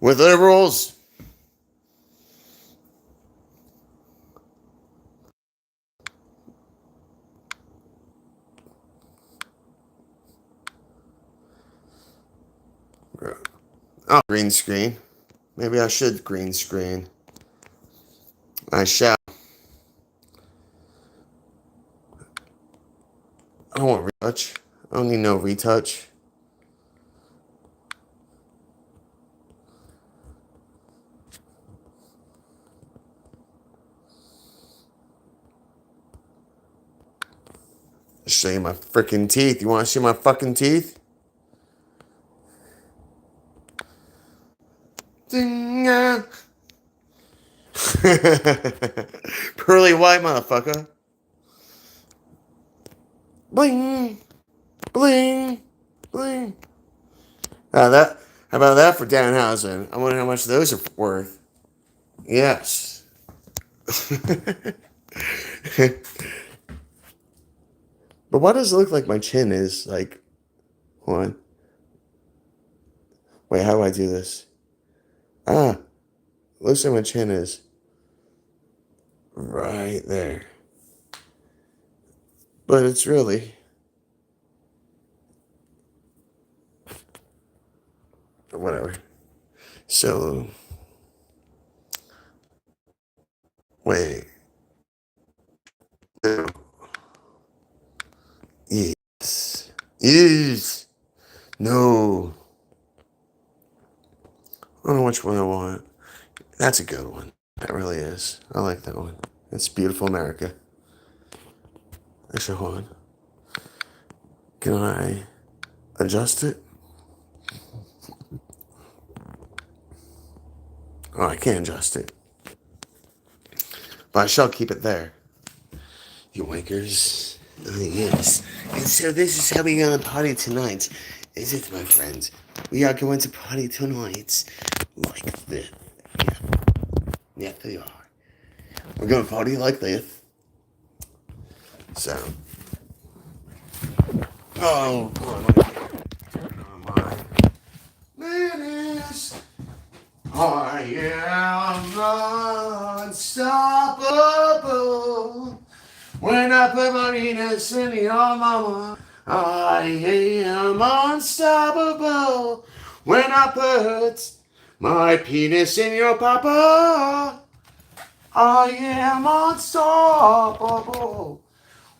with liberals. Oh, green screen. Maybe I should green screen. I shall. I don't want retouch. I don't need no retouch. I'll show you my freaking teeth. You want to see my fucking teeth? Ding, ah. Pearly white motherfucker. Bling, bling, bling. How about that for Danhausen? I wonder how much those are worth. Yes. But why does it look like my chin is like, hold on. Wait, how do I do this? Ah, looks like my chin is right there. But it's really, whatever. So, wait. No. Yes. Yes. No. I don't know which one I want. That's a good one. That really is. I like that one. It's Beautiful America. Actually, hold on. Can I adjust it? Oh, I can't adjust it. But I shall keep it there. You wankers. Yes. And so this is how we're gonna party tonight. Is it, my friends? We are going to party tonight like this. Yeah. Yes, we are. We're gonna party like this. So. Oh, my. Menace. I am unstoppable. When I put my penis in your mama, I am unstoppable. When I put my penis in your papa, I am unstoppable.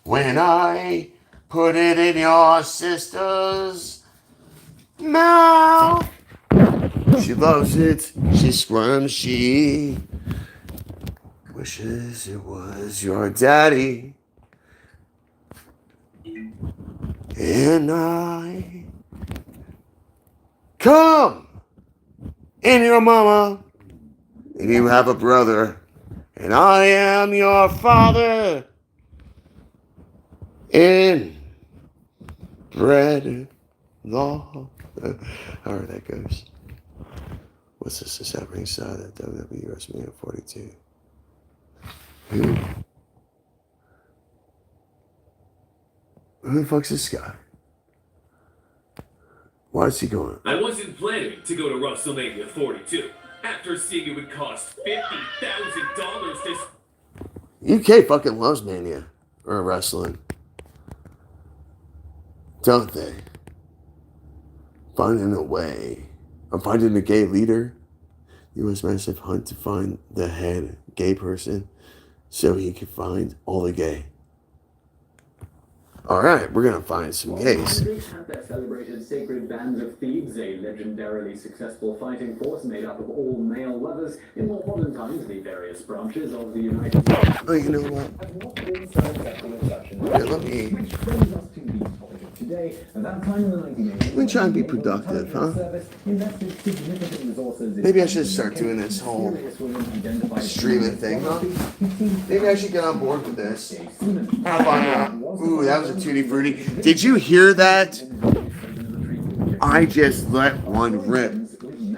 When I put it in your sister's mouth, she loves it, she squirms, she wishes it was your daddy. And I come in your mama, and you have a brother, and I am your father in bread law. However that goes. What's this? Is that ringside at WWE WrestleMania 42? Who the fuck's this guy? Why is he going? I wasn't planning to go to WrestleMania 42 after seeing it would cost $50,000 to. UK fucking loves Mania or wrestling, don't they? Finding a way. I'm finding a gay leader. U.S. massive hunt to find the head gay person so he can find all the gay. All right, we're gonna find some gays. Have their celebrated sacred band of thieves, a legendarily successful fighting force made up of all male lovers. In more modern times, the various branches of the United States. Oh, you know what? Yeah, let me. Which brings us to the topic of today. At that time in the 1980s, Let me try and be productive, huh? Maybe I should start doing this whole streaming thing, huh? Maybe I should get on board with this. How about ooh, that was a tutti frutti. Did you hear that? I just let one rip.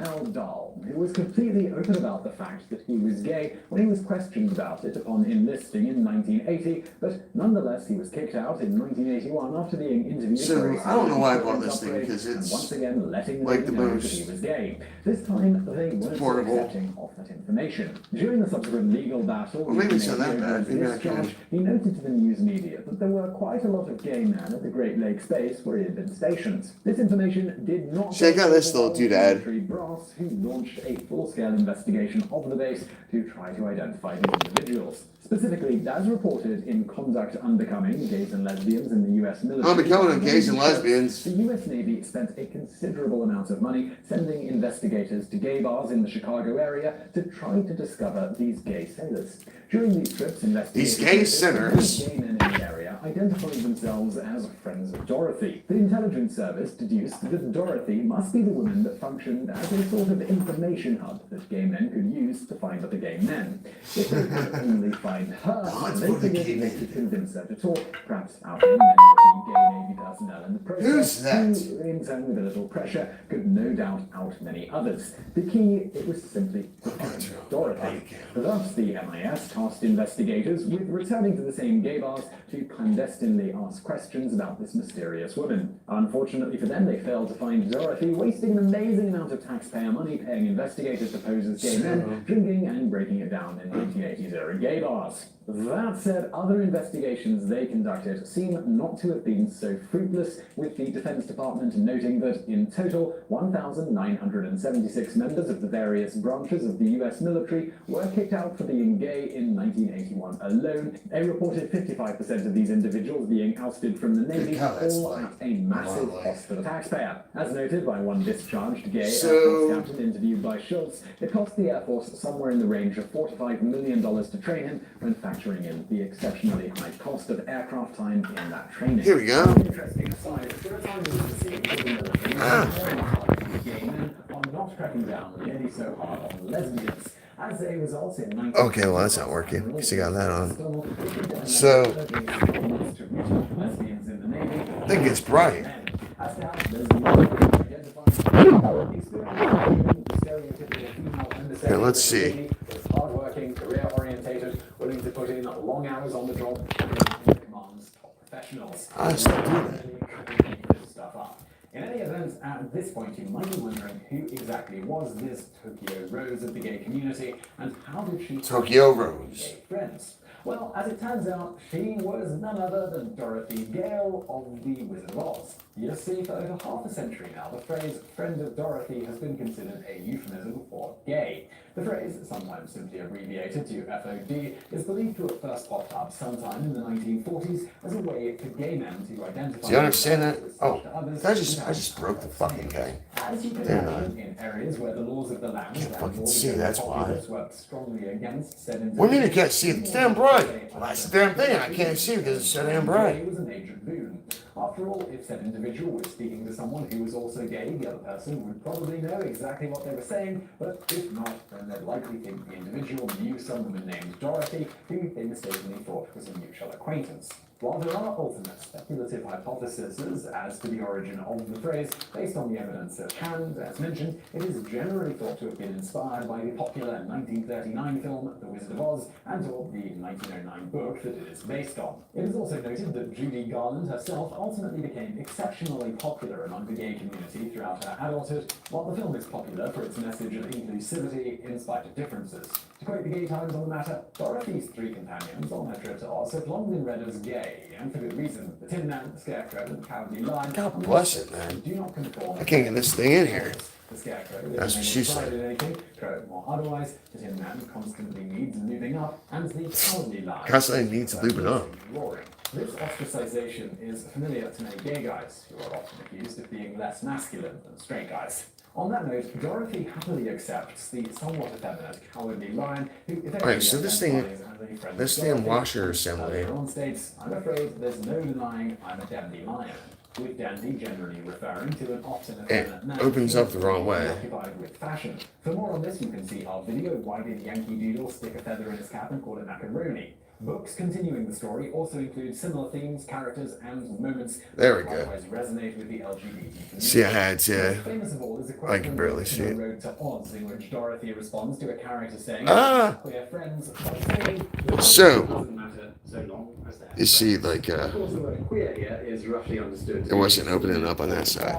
Mel Dahl, who was completely open about the fact that he was gay when he was questioned about it upon enlisting in 1980, but nonetheless he was kicked out in 1981 after being interviewed. So, I don't know why I bought this thing, because and it's once again letting like the know that most he was gay. This time they weren't so portable. accepting of that information. During the subsequent legal battle, Well, maybe it's not that over bad. his Maybe I discharge, can. he noted to the news media that there were quite a lot of gay men at the Great Lakes base where he had been stationed. This information did not Check out this little doodad. military brass, who launched a full-scale investigation of the base to try to identify the individuals. Specifically, as reported in Conduct Unbecoming, Gays and Lesbians in the U.S. military. Unbecoming of Gays and Lesbians. The U.S. Navy spent a considerable amount of money sending investigators to gay bars in the Chicago area to try to discover these gay sailors. During these trips, investigators... These gay sinners. Gay men in the area identified themselves as friends of Dorothy. The intelligence service deduced that Dorothy must be the woman that functioned as a sort of information hub that gay men could use to find other gay men. If they could only find her, God's they for the figured gay they men. could convince her to talk, perhaps outing many of the gay Navy personnel in the process. Who's that? Who, in turn, with a little pressure, could no doubt out many others. The key, it was simply to find Dorothy. Thus, the MIS tasked investigators with returning to the same gay bars to clandestinely ask questions about this mysterious woman. Unfortunately for them, they failed to find Dorothy, wasting an amazing amount of taxpayer money paying investigators to pose as gay men, drinking and breaking it down in 1980s era gay bars. That said, other investigations they conducted seem not to have been so fruitless, with the Defense Department noting that in total 1,976 members of the various branches of the US military were kicked out for being gay in 1981 alone. A reported 55% of these individuals being ousted from the Navy, God, that's all like at a massive a lot. cost to the taxpayer. As noted by one discharged gay So- Air Force captain interviewed by Schultz, it cost the Air Force somewhere in the range of $45 million to train him, when factoring in the exceptionally high cost of aircraft time in that training. Here we go. Interesting aside, there are times in the sea where the military gay men are not cracking down nearly so hard on lesbians. As a result, in 19... Okay, well, that's not working, because you got that on. So, lesbians in the Navy. I think it's bright. As to how lesbians identify Here, let's see. hardworking, career-orientated, willing to put in long hours on the job, and commands top professionals. I still do that. This stuff up. In any event, at this point you might be wondering who exactly was this Tokyo Rose of the gay community, and how did she Tokyo find Rose. gay friends? Well, as it turns out, she was none other than Dorothy Gale of the Wizard of Oz. You see, for over half a century now, the phrase friend of Dorothy has been considered a euphemism for gay. The phrase, sometimes simply abbreviated to FOD, is believed to have first popped up sometime in the 1940s as a way for gay men to identify... Do you understand that? themselves Oh, with others I just without broke the fucking thing. As you can Damn. imagine, in areas where the laws of the land and fucking all the see, general that's why. populace were strongly against said What do you mean you can't see? It's damn bright. Well, that's the damn thing. I can't see because it's so damn bright. Gay was a major boon. After all, if said individual was speaking to someone who was also gay, the other person would probably know exactly what they were saying, but if not, then they'd likely think the individual knew some woman named Dorothy, who they mistakenly thought was a mutual acquaintance. While there are ultimate speculative hypotheses as to the origin of the phrase, based on the evidence at hand, as mentioned, it is generally thought to have been inspired by the popular 1939 film The Wizard of Oz and or the 1909 book that it is based on. It is also noted that Judy Garland herself ultimately became exceptionally popular among the gay community throughout her adulthood, while the film is popular for its message of inclusivity in spite of differences. To quote the Gay Times on the matter, Dorothy's three companions on her trip to Oz have long been read as gay, and for good reason. The Tin Man, the Scarecrow, and the Cowardly Lion God bless it, man. do not conform. I can't get this thing in here. The Scarecrow That's what she said. in anything, Crow more otherwise. The Tin Man constantly needs lubing up, and the Cowardly Lion Constantly needs lubing up. roaring. This ostracization is familiar to many gay guys, who are often accused of being less masculine than straight guys. On that note, Dorothy happily accepts the somewhat effeminate Cowardly Lion, who effectively Alright, so this thing- identifies as a friend this of damn Dorothy. washer assembly. Earlier on states, I'm afraid there's no denying I'm a dandy lion. With dandy generally referring to an often effeminate man opens up the wrong way. occupied with fashion. For more on this, you can see our video, Why Did Yankee Doodle Stick a Feather in His Cap and Call it Macaroni? Books continuing the story also include similar themes, characters, and moments There we that go. likewise resonate with the LGBT community. See, I had to. Most famous of all is a quote I can from barely The see it. Road to Oz, in which Dorothy responds to a character saying, Ah! "We're friends, but saying the So, doesn't matter so long as they're you see, like, Of course, the word queer here is roughly understood. it wasn't opening up on that side.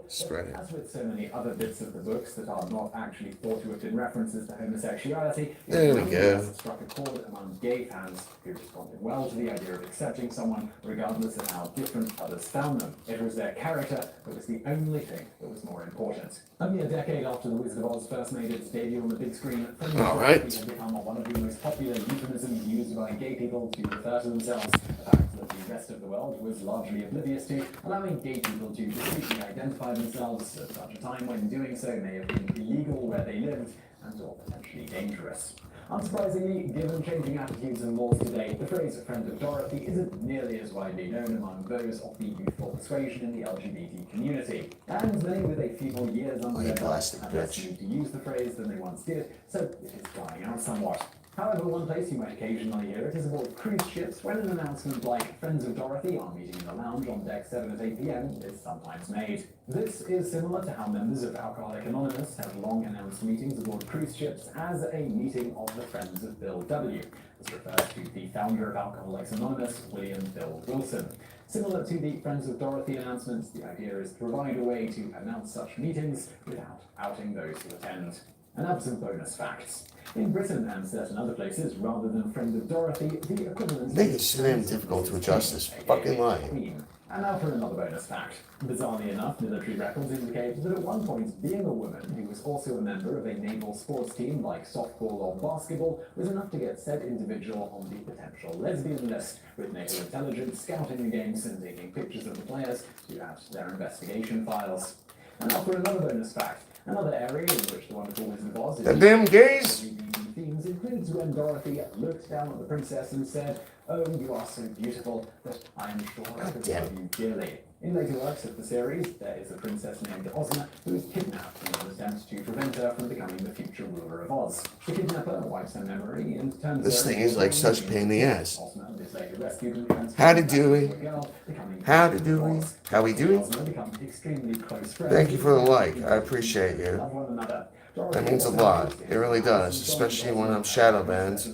Spread it. As with so many other bits of the books that are not actually thought to have been references to homosexuality, There we go. it struck a chord among gay fans who responded well to the idea of accepting someone regardless of how different others found them. It was their character that was the only thing that was more important. Only a decade after The Wizard of Oz first made its debut on the big screen, All right. it had become one of the most popular euphemisms used by gay people to refer to themselves, a fact that the rest of the world was largely oblivious to, allowing gay people to discreetly identify themselves at such a time when doing so may have been illegal where they lived and or potentially dangerous. Unsurprisingly, given changing attitudes and laws today, the phrase "friend of Dorothy" isn't nearly as widely known among those of the youthful persuasion in the LGBT community. And many with a few more years under their belt plastic have less bitch. need to use the phrase than they once did, so it is dying out somewhat. However, one place you might occasionally hear it is aboard cruise ships when an announcement like "Friends of Dorothy" are meeting in the lounge on deck 7 at 8 p.m. is sometimes made. This is similar to how members of Alcoholics Anonymous have long announced meetings aboard cruise ships as a meeting of the Friends of Bill W. This refers to the founder of Alcoholics Anonymous, William Bill Wilson. Similar to the Friends of Dorothy announcements, the idea is to provide a way to announce such meetings without outing those who attend. And now some bonus facts. In Britain and certain other places, rather than Friend of Dorothy, the equivalent Make it so damn difficult to adjust this fucking line. Queen. And now for another bonus fact. Bizarrely enough, military records indicate that at one point, being a woman who was also a member of a naval sports team like softball or basketball was enough to get said individual on the potential lesbian list, with naval intelligence scouting the games and taking pictures of the players to add to their investigation files. And now for another bonus fact. Another area in which the wonderful Wizard of Oz is The damn gays! LGBT themes includes when Dorothy looked down at the princess and said, "Oh, you are so beautiful that I am sure I could damn. love you dearly." In later works of the series, there is a princess named Ozma who is kidnapped in an attempt to prevent her from becoming the future ruler of Oz. The kidnapper wipes her memory and turns This her thing into is like a such a woman. pain in the ass. Ozma is later rescued and transformed Howdy back doing? into a girl, becoming Howdy the doing? Oz. How we doing? Ozma become extremely close friends. Thank you for the like. I appreciate you. Love one another. That means a lot. It really does, especially when I'm shadow banned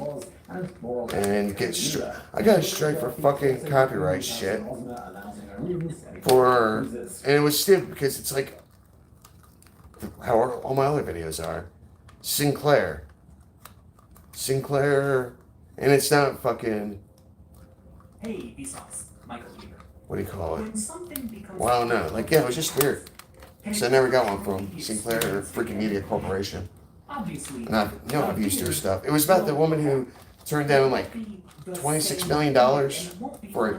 and get I got a strike for fucking copyright shit. For and it was stupid because it's like how all my other videos are. Sinclair, and it's not fucking. Hey, Vsauce, Michael here. What do you call it? When something becomes Well, I don't know. Like, yeah, it was just weird. can So I it never got be one from the Sinclair or experience freaking Media Corporation. Obviously, And I've used their stuff. It was about the woman who turned down like $26 million for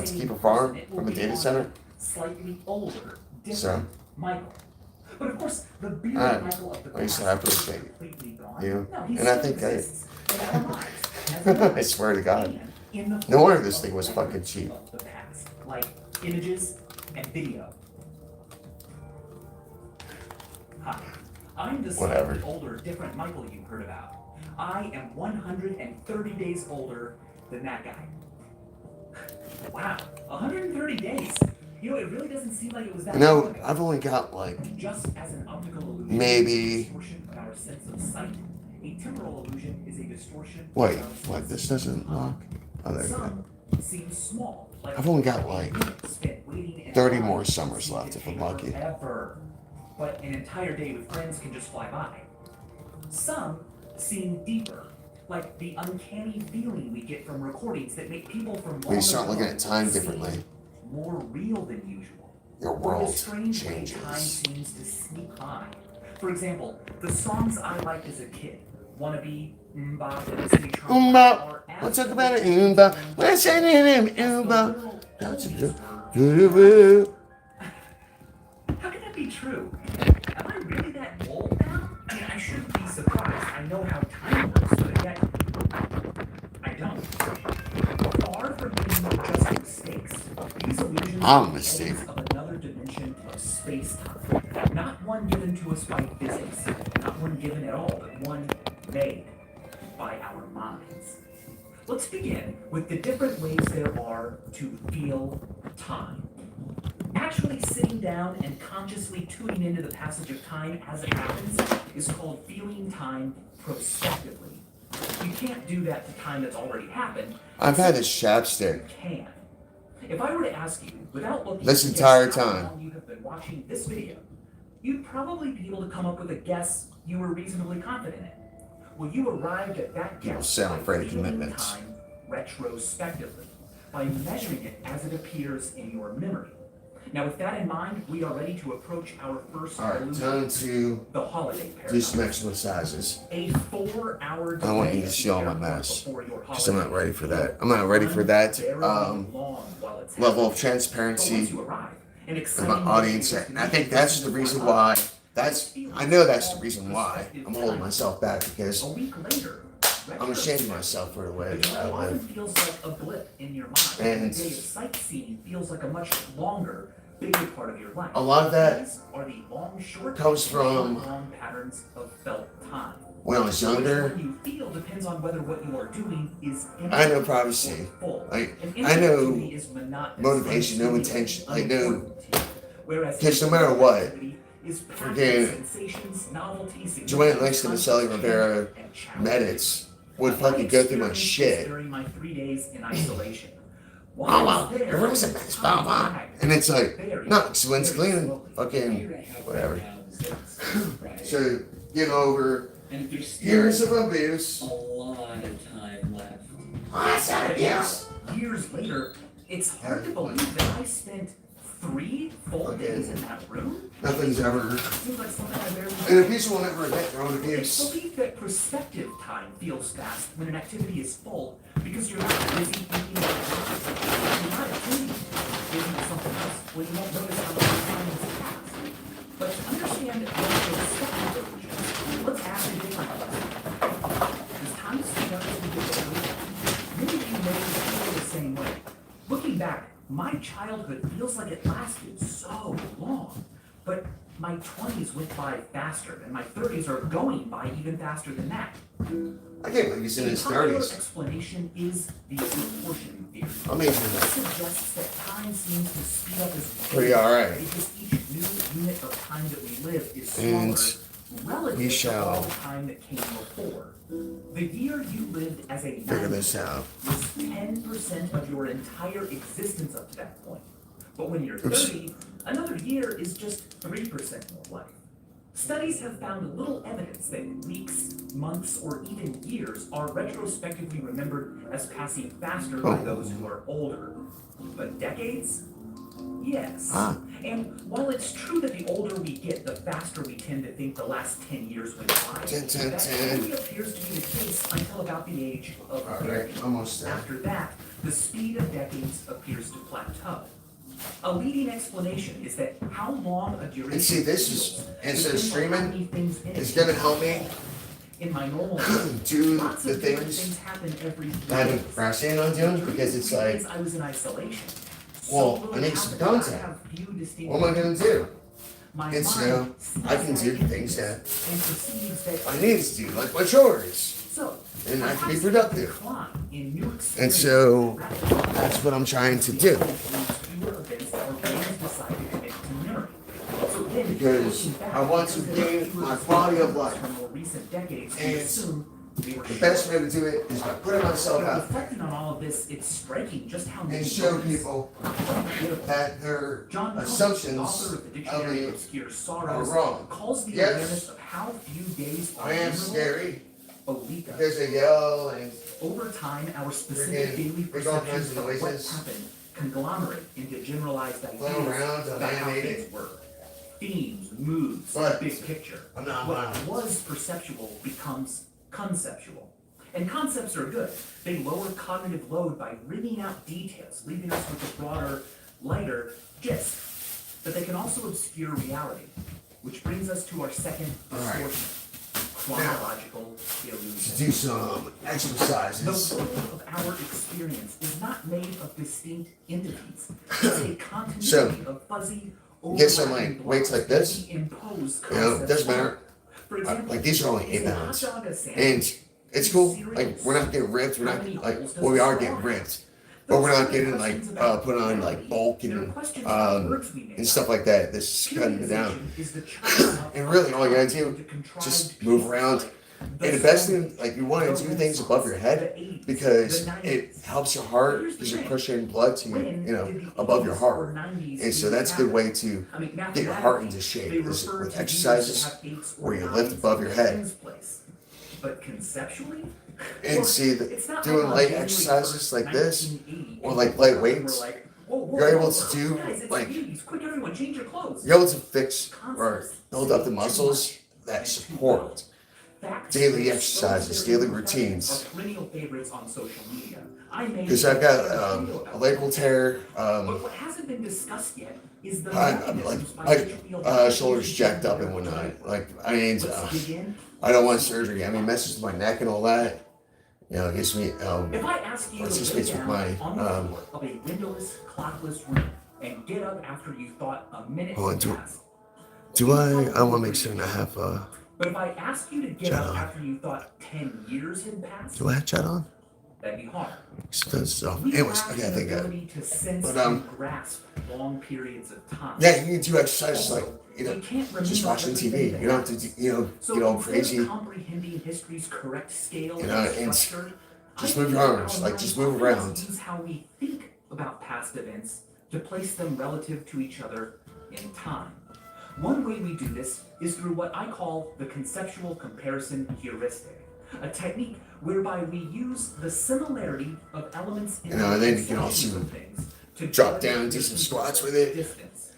to keep a farm from a data center. Slightly older, different So. Michael. But of course, the bearded Alright. Michael of the Like I past said, I appreciate is it. completely gone. You. No, he And I still think I- exists in our minds, as a I swear to God. and in the No wonder form this of thing was records fucking cheap. of the past, like images and video. Hi, I'm the Whatever. slightly older, different Michael you heard about. I am 130 days older than that guy. Wow, 130 days. You know, it really doesn't seem like it was that long ago. I've only got like Just as an optical illusion Maybe- is a distortion of our sense of sight, a temporal illusion is a distortion wait, of our what? sense This of doesn't time. lock. Oh, there we go. Some seem small. Like I've only got, like, minutes spent waiting in 30 line more seems summers to left if I'm take lucky. forever. But an entire day with friends can just fly by. Some seem deeper, like the uncanny feeling we get from recordings that make people from When you start long looking ago at time seem differently. more real than usual. Your Or the world strange way time changes. seems to sneak by. For example, the songs I liked as a kid, Wannabe, Mmba, and Destiny Child, Oomba. are as Let's talk about it. traditional Oomba. as Let's say it. the Oomba. little That's oldies it. were. Woo-woo. How can that be true? Am I really that old now? I mean, I shouldn't be surprised. I know how time works, but yet I don't. Far from being just mistakes, these illusions I'm a are mistake. evidence of another dimension of space-time. Not one given to us by physics, not one given at all, but one made by our minds. Let's begin with the different ways there are to feel time. Actually sitting down and consciously tuning into the passage of time as it happens is called feeling time prospectively. You can't do that to time that's already happened. I've had this You chapstick can. If I were to ask you, without looking this to guess entire how time. long you have been watching this video, you'd probably be able to come up with a guess you were reasonably confident in. Well, you arrived at that People guess sound by afraid of feeling commitments. time retrospectively, by measuring it as it appears in your memory. Now, with that in mind, we are ready to approach our first Alright, illusion, time to the holiday do some paradox. exercises. A 4-hour I want you delay to see all my at the mess. airport before your Because I'm not holiday ready for that. I'm not ready for that unbearably long while it's level happening. of But transparency once you arrive, an in exciting my audience. news And I think that's the reason why. I know that's the reason why I'm holding myself back, because A week later, I'm ashamed of myself for the way the that I journey often live. feels like a blip in your mind. And the day of sightseeing feels like a much longer, bigger part of your life. a lot of that These are the long, short, comes and from long patterns of felt time. when I was Which younger. one you feel depends on whether what you are doing is I know empty privacy. or full. Like, An I know inactivity is monotonous, motivation, no unstimulating, intention, like, no- unimportant to you. Whereas Because no matter what, activity is packed freaking with sensations, novelties, Joanne Langston and Sally Rivera and challenge. Medits would fucking go through my shit. During my 3 days in isolation. Oh well, the rooms are nice, blah blah. And it's like, no, so when it's clean, fucking whatever. So get over And there's still years of abuse. a lot of time left. What's that abuse? Years later, it's hard to believe that I spent 3 full Okay. days in that room. Nothing's ever. Seems like something I barely And did. abuse will never admit their own It's abuse. believed that prospective time feels fast when an activity is full because you're not busy thinking about time. You're not attending to busy with something else when you won't notice how much time has passed. But to understand what prospective illusions, let's ask a different question. Does time speed up as we get older? Many of you may feel the same way. Looking back, my childhood feels like it lasted so long. But my 20s went by faster, and my 30s are going by even faster than that. I can't believe he's in his popular 30s. explanation is the proportion theory. Amazing. It suggests that time seems to speed up as we Pretty age, alright. because each new unit of time that we live is And slower relative we to all shall the time that came before. The year you lived as a figure this 9-year-old out. was 10% of your entire existence up to that point. But when you're Oops. 30, another year is just 3% more life. Studies have found little evidence that weeks, months, or even years are retrospectively remembered as passing faster by Oh. those who are older. But decades? Yes. Ah. And while it's true that the older we get, the faster we tend to think the last 10 years went by, Ten, ten, that ten. only appears to be the case until about the age of 30. Alright, almost there. After that, the speed of decades appears to plateau. A leading explanation is that how long a duration And see, this is- feels instead of depends on how streaming, many things in it's it. gonna help me In my normal life, do lots the of different things things happen every few that I've been days. procrastinating on doing, because it's During the like, 3 days I was in isolation. well, So I little need some happened. I content. have few distinct what am I gonna do? My And so, mind I can sees do that things that and perceives that I need to do, like my chores. so, and I can be perhaps productive. decline in new And experiences so, rather that's what I'm trying to do. fewer events that our brains decide to commit to memory. So then, Because looking back, I want to because there are gain fewer my quality of life. from more recent decades, we And assume we were The best way to do it is by putting myself But out reflecting on all of this, it's striking just how many and show moments people that their John Cohen, assumptions author of the of Dictionary of me Obscure are Sorrows, wrong. calls the Yes, awareness of how few days are I am memorable scary Olika. because they yell and Over time, our specific Friggin' daily make all kinds perceptions of of what noises. happened conglomerate into generalized Flow ideas around, about how animated. things work. Themes, moods, But big picture. I'm not What loud. was perceptual becomes conceptual. And concepts are good. They lower cognitive load by rimming out details, leaving us with a broader, lighter gist. But they can also obscure reality, which brings us to our second All right. distortion, chronological illusion. do some The exercises. world of our experience is not made of distinct entities. It's a continuity So, of fuzzy, get some, overlapping like, weights blocks like this. that we impose You know, concepts doesn't on. matter. For example, Like these are only is 8 a hot pounds. dog a sandwich? And It's cool. Like we're not getting ripped. We're not like well we are getting ripped, but we're not getting like put on like bulk and stuff like that. This is cutting it down. And really, all you gotta do just move around. And the best thing, like you want to do things above your head because it helps your heart because you're pushing blood to above your heart, and so that's a good way to get your heart into shape. Is with exercises where you lift above your head. But conceptually, And see, doing light exercises like this or like light weights, you're able to do like quick, everyone, change your clothes. you're able to fix or build up the muscles that support daily exercises, daily routines. Perennial favorites on social media. Because I've got a labral tear, But what hasn't been discussed yet is the I'm mechanisms by which like shoulders jacked up and whatnot. Like I mean, I don't want surgery. I mean, messes with my neck and all that. You know, it gives me If I ask you what's to this lay space with down my on the floor of a windowless, clockless room and get up after you thought a minute Hold on, had passed. do I want to make sure I have But if I ask you to get Chat up on. after you thought 10 years had passed, do I have chat on? that'd be hard. So We anyways, lack okay, I the think ability to sense but, and grasp long periods of time. yeah, you can do exercises like We can't remember just watching everything TV. that You don't have to happened. So get all instead crazy. of comprehending history's correct scale You know, and and structure, just I move think your arms, our like, minds just move often around. use how we think about past events to place them relative to each other in time. One way we do this is through what I call the conceptual comparison heuristic, a technique whereby we use the similarity of elements in And then you can conceptions also of things to drop judge down and do some squats with it. distance.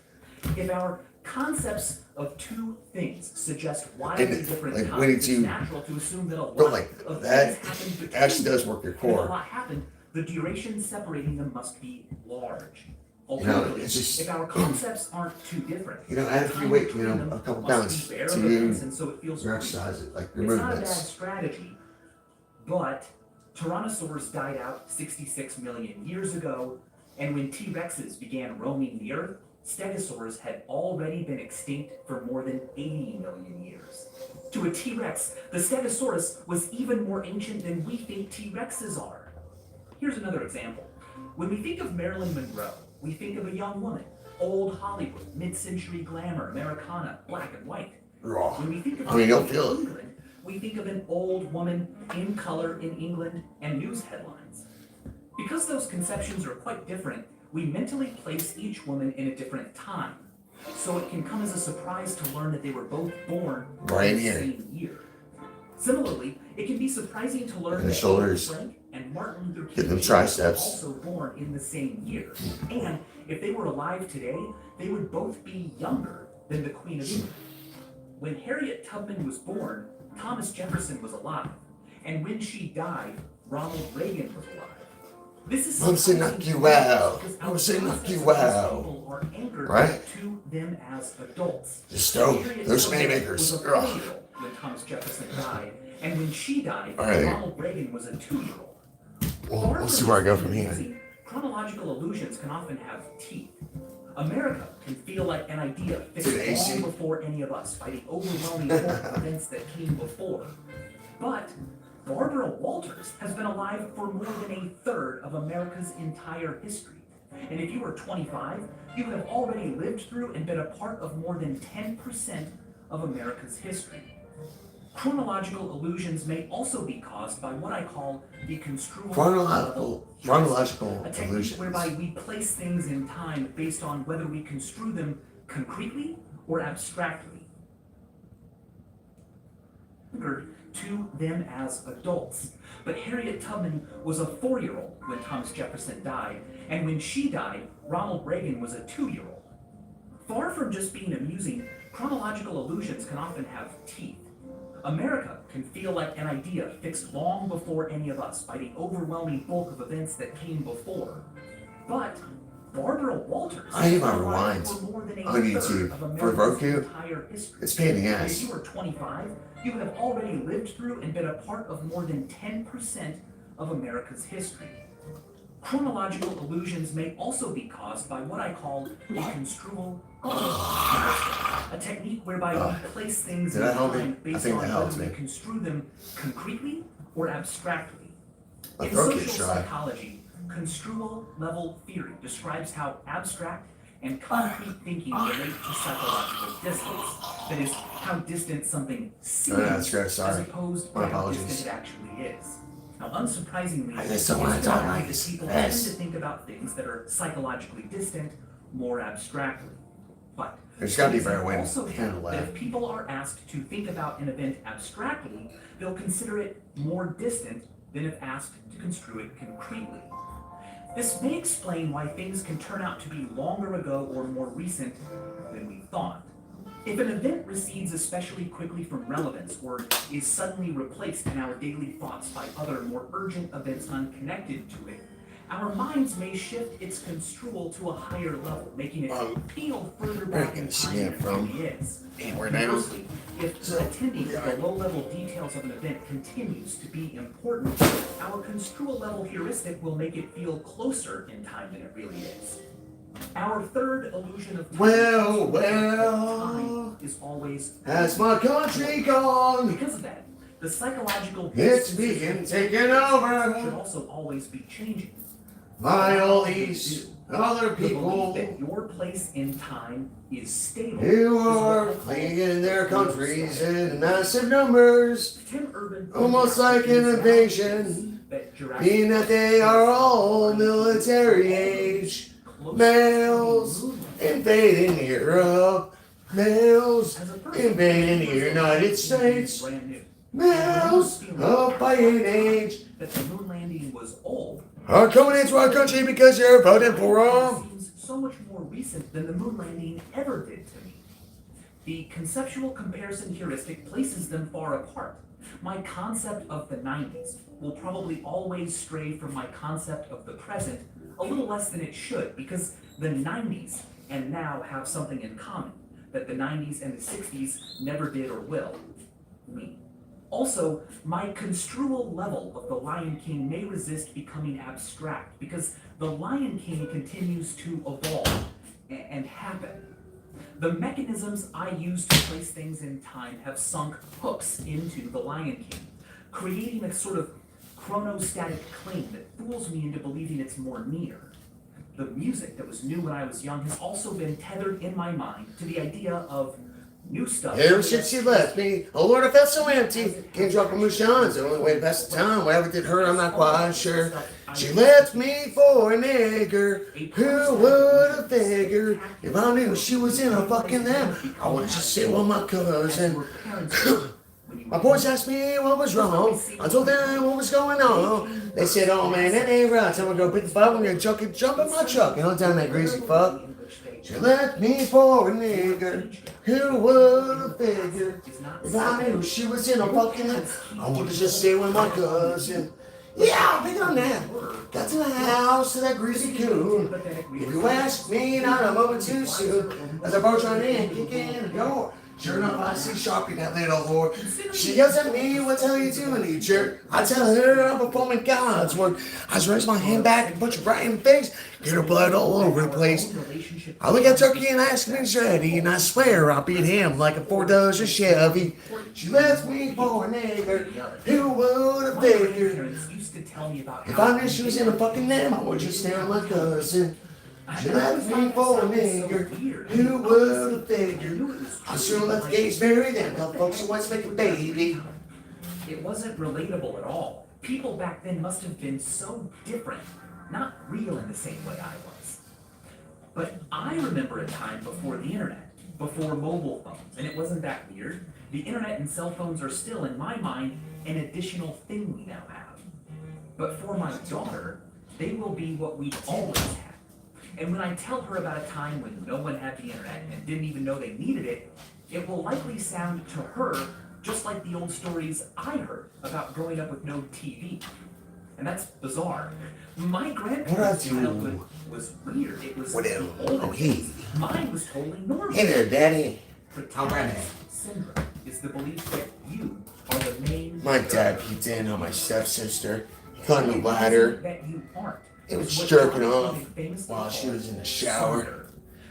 If our concepts of two things suggest wildly And, different like, times, when you it's do- natural to assume that a But lot like of that things happened between actually does them. work your And if a core. lot happened, the duration separating them must be large. know, Alternatively, it's just- if our concepts aren't too different, You know, add a the few time weight, between them a couple must pounds be bare to of events, and so it feels your brief. exercises, like your It's not a bad movements. strategy, but Tyrannosaurs died out 66 million years ago, and when T-Rexes began roaming the Earth, Stegosaurs had already been extinct for more than 80 million years. To a T-Rex, the Stegosaurus was even more ancient than we think T-Rexes are. Here's another example. When we think of Marilyn Monroe, we think of a young woman, old Hollywood, mid-century glamour, Americana, black and white. Raw. When we think of I mean, you'll feel it. England, we think of an old woman in color in England and news headlines. Because those conceptions are quite different, we mentally place each woman in a different time. So it can come as a surprise to learn that they were both born Right in the here. same year. Similarly, it can be surprising to learn And the that shoulders. Frank and Martin Luther Get King them Jr. triceps. were also born in the same year. And if they were alive today, they would both be younger than the Queen of England. When Harriet Tubman was born, Thomas Jefferson was alive. And when she died, Ronald Reagan was alive. This is I'm saying knock surprising you to out. because I'm our saying knock concepts you of these out. people are anchored Right? to them as adults. Just throw Harriet those Tubman moneymakers. was a Ugh. 4-year-old when Thomas Jefferson died, and when she died, All right. Ronald Reagan was a 2-year-old. We'll see where I go from here. Chronological illusions can often have teeth. America can feel like an idea fixed Is it AC? long before any of us by the overwhelming bulk of events that came before. But Barbara Walters has been alive for more than a third of America's entire history. And if you were 25, you have already lived through and been a part of more than 10% of America's history. Chronological illusions may also be caused by what I call the construal Chronological a technique illusions. whereby we place things in time based on whether we construe them concretely or abstractly. To them as adults. But Harriet Tubman was a 4-year-old when Thomas Jefferson died, and when she died, Ronald Reagan was a 2-year-old. Far from just being amusing, chronological illusions can often have teeth. America can feel like an idea fixed long before any of us by the overwhelming bulk of events that came before. But Barbara Walters I need my has been alive rewinds for more than a on third YouTube of for America's Roku. entire history. It's a pain in the And ass. if you were 25, you have already lived through and been a part of more than 10% of America's history. Chronological illusions may also be caused by what I call a construal A technique whereby we place things in Did that help me? time I based think on that helps whether we me. construe them concretely or abstractly. My In throat social gets dry. psychology, construal level theory describes how abstract and concrete thinking relate to psychological distance. That is, how distant something seems that's good, as sorry. opposed My to how apologies. distant it actually is. Now, unsurprisingly, I just don't wanna it's talk likely like that this. people Yes. tend to think about things that are psychologically distant more abstractly. But There's gotta be a better studies way to also handle found that that. if people are asked to think about an event abstractly, they'll consider it more distant than if asked to construe it concretely. This may explain why things can turn out to be longer ago or more recent than we thought. If an event recedes especially quickly from relevance or is suddenly replaced in our daily thoughts by other more urgent events unconnected to it, our minds may shift its construal to a higher level, making it feel further back in time than it really is. Anywhere now. Conversely, if attending to the low-level details of an event continues to be important, our construal level heuristic will make it feel closer in time than it really is. Our third illusion of time, Well, time is always has my country gone? because of that. The psychological It's distances being of taken should over also always be changing. by all these other The belief people that your place in time is stable. who is what are I call fleeing their countries in massive numbers, Tim Urban almost like an invasion, that being that they are all military age. Males invading Europe, males invading the United States, males of fighting age that the moon landing was old are coming into our country because you're voting for them. seems so much more recent than the moon landing ever did to me. The conceptual comparison heuristic places them far apart. My concept of the 90s will probably always stray from my concept of the present a little less than it should, because the 90s and now have something in common that the 90s and the 60s never did or will. Me. Also, my construal level of The Lion King may resist becoming abstract because The Lion King continues to evolve and happen. The mechanisms I use to place things in time have sunk hooks into The Lion King, creating a sort of chronostatic claim that fools me into believing it's more near. The music that was new when I was young has also been tethered in my mind to the idea of new stuff. Ever since she left me, oh Lord, I felt so empty. Can't drop a Mushan's the only way to pass the time. Whatever did her, I'm not quite sure. She left me for a nigger. Who would have figured if I knew she was in a fucking them? I would just sit with my cousin. My boys asked me what was wrong. I told them what was going on. They said, oh man, that ain't right. So I'm gonna go pick the phone and jump in my truck and hunt down that greasy fuck. She left me for a nigger. Who would have figured if I knew she was in a fucking I would just sit with my cousin. Yeah, big on that. Got to the house of that greasy coon. If you ask me, not a moment too soon. As I approach on in, kick in the door. Sure enough, I see Sharpie, that little whore. She yells at me, what the hell you doing, you jerk? I tell her I'm performing God's work. I just raise my hand back and punch her right in the face, get her blood all over the place. I look at Turkey and ask if he's ready, and I swear I'll beat him like a 4 Chevy. She left me for a nigger. Who would have figured? If I knew she was in a fucking name, I would just stare at my cousin. She left me for a nigger. Who would have figured? I sure let the gays bury them. Tell folks who wants to make a baby. It wasn't relatable at all. People back then must have been so different, not real in the same way I was. But I remember a time before the internet, before mobile phones, and it wasn't that weird. The internet and cell phones are still, in my mind, an additional thing we now have. But for my daughter, they will be what we've always had. And when I tell her about a time when no one had the internet and didn't even know they needed it, it will likely sound to her just like the old stories I heard about growing up with no TV. And that's bizarre. My grandparents' childhood was weird. It was Oh, hey. Mine was totally normal. Hey there, Daddy. Protagonist syndrome is the belief that you are the main. My dad peeked in on my stepsister. He climbed the ladder. That you aren't. It was What jerking John off Lennon famously while she called was in the shower. sonder.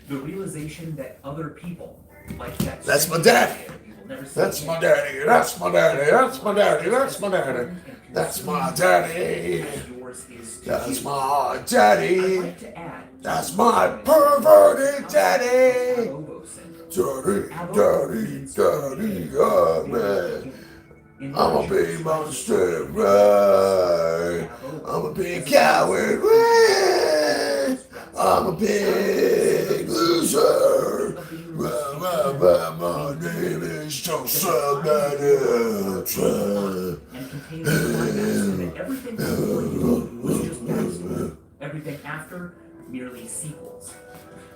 The realization that other people, like that. That's my strange daddy. kid you will never see That's again, my daddy. That's my daddy. That's my daddy. That's my daddy. That's my daddy. Yours is to That's you. my I'd daddy. like to add. That's my perverted daddy. Avovo syndrome. Daddy, daddy, daddy, oh man. I'ma be monster, right? I'm a big coward, right? I'm a big loser. My name is Joseph Maddox. And contains the climax that everything before you was just backstory. Everything after, merely sequels.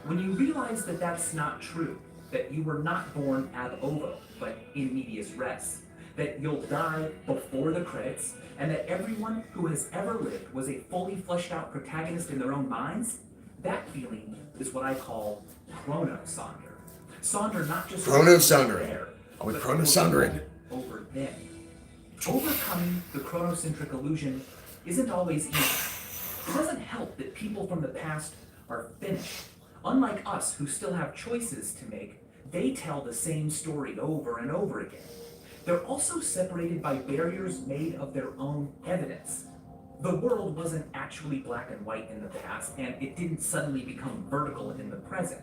When you realize that that's not true, that you were not born ab ovo, but in medias res, that you'll die before the credits, and that everyone who has ever lived was a fully fleshed out protagonist in their own minds, that feeling is what I call chronosonder. Sonder not just Chronosondering. there, Are we but chronosondering? over them. Overcoming the chronocentric illusion isn't always easy. It doesn't help that people from the past are finished. Unlike us who still have choices to make, they tell the same story over and over again. They're also separated by barriers made of their own evidence. The world wasn't actually black and white in the past, and it didn't suddenly become vertical in the present.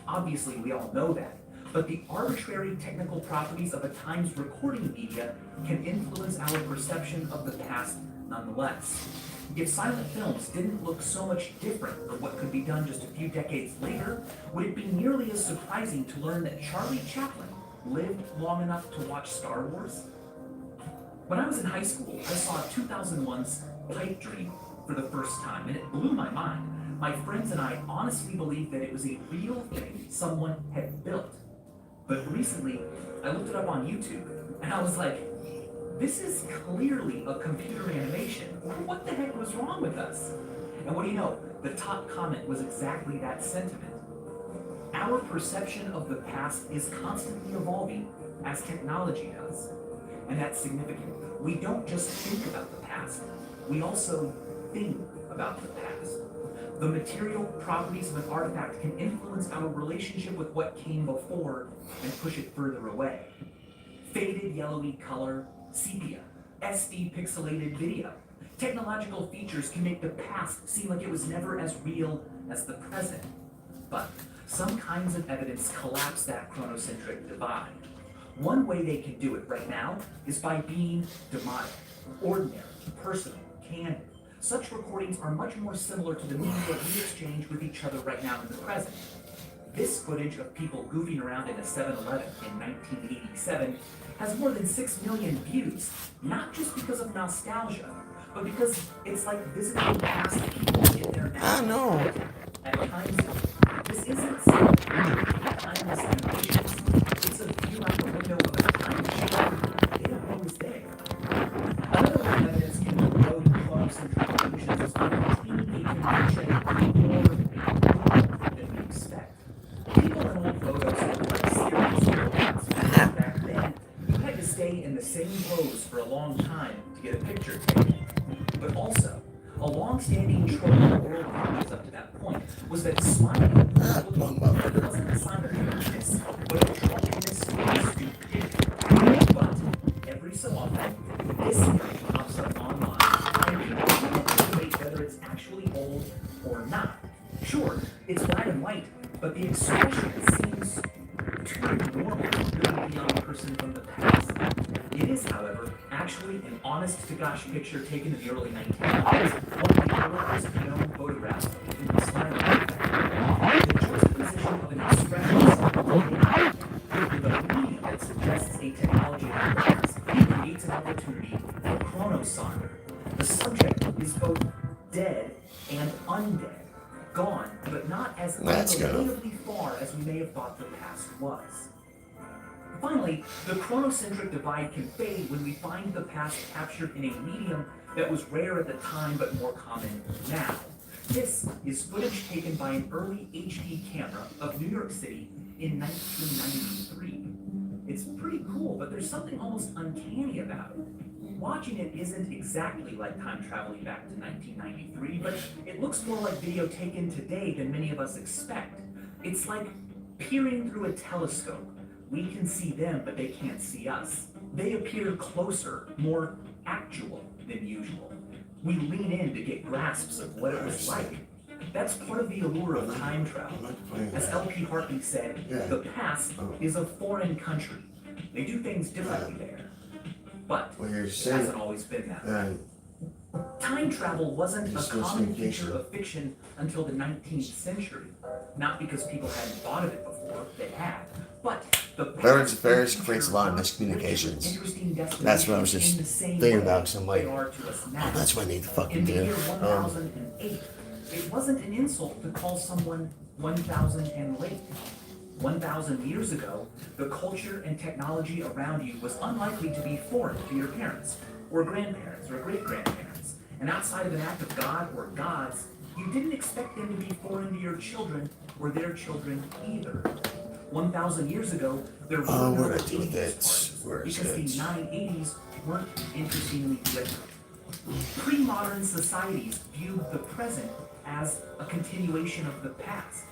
Obviously, we all know that. But the arbitrary technical properties of a time's recording media can influence our perception of the past nonetheless. If silent films didn't look so much different from what could be done just a few decades later, would it be nearly as surprising to learn that Charlie Chaplin lived long enough to watch Star Wars? When I was in high school, I saw 2001's Pipe Dream for the first time, and it blew my mind. My friends and I honestly believed that it was a real thing someone had built. But recently, I looked it up on YouTube, and I was like, this is clearly a computer animation. What the heck was wrong with us? And what do you know? The top comment was exactly that sentiment. Our perception of the past is constantly evolving as technology does. And that's significant. We don't just think about the past, we also think about the past. The material properties of an artifact can influence our relationship with what came before and push it further away. Faded yellowy color, sepia, SD pixelated video. Technological features can make the past seem like it was never as real as the present. But some kinds of evidence collapse that chronocentric divide. One way they can do it right now is by being demonic, ordinary, personal, candid. Such recordings are much more similar to the media we exchange with each other right now in the present. This footage of people goofing around in a 7-Eleven in 1987 has more than 6 million views, not just because of nostalgia, but because it's like visiting past people in their I know. at times. This isn't some timeless animations. It's a view out the window of a time machine. They don't know it's there. Another way evidence can erode chronocentric illusions is by maintaining a connection more than we expect. People in old photos look like serious robots. Back then, you had to stay in the same pose for a long time to get a picture taken. But also, a long-standing trope in the world languages up to that point was that smiling wasn't a sign of weakness, but of drunkenness or stupidity. But every so often, this image pops up online, and people can't debate whether it's actually old or not. Sure, it's black and white, but the expression seems too normal to really be on a person from the past. It is, however, actually an honest-to-gosh picture taken in the early 1900s, one of the earliest known photographs of the human smile. The juxtaposition of an expression with a medium that suggests a technology that lasts creates an opportunity for chronosonder. The subject is both dead and undead, gone, but not as That's good. unbelievably far as we may have thought the past was. Finally, the chronocentric divide can fade when we find the past captured in a medium that was rare at the time but more common now. This is footage taken by an early HD camera of New York City in 1993. It's pretty cool, but there's something almost uncanny about it. Watching it isn't exactly like time traveling back to 1993, but it looks more like video taken today than many of us expect. It's like peering through a telescope. We can see them, but they can't see us. They appear closer, more actual than usual. We lean in to get grasps of what it was like. That's part of the allure of time travel. As L.P. Hartley said, the past is a foreign country. They do things differently there. But Well, you're it saying- hasn't always been that way. Time travel wasn't a common feature of fiction until the 19th century. Not because people hadn't thought of it before, they had. But the Veterans Affairs past creates a lot of featured miscommunications. interesting That's what I was destinations just in the same thinking way about, 'cause I'm like, they are to us now. Oh, that's what I need to fucking In the do. year 1008, it wasn't an insult to call someone 1000 and late. 1000 years ago, the culture and technology around you was unlikely to be foreign to your parents, or grandparents, or great-grandparents. And outside of an act of God or gods, you didn't expect them to be foreign to your children or their children either. 1000 years ago, there were Oh, no we're gonna do 80s that. parties, Where is because the it? 980s weren't interestingly different. Pre-modern societies viewed the present as a continuation of the past.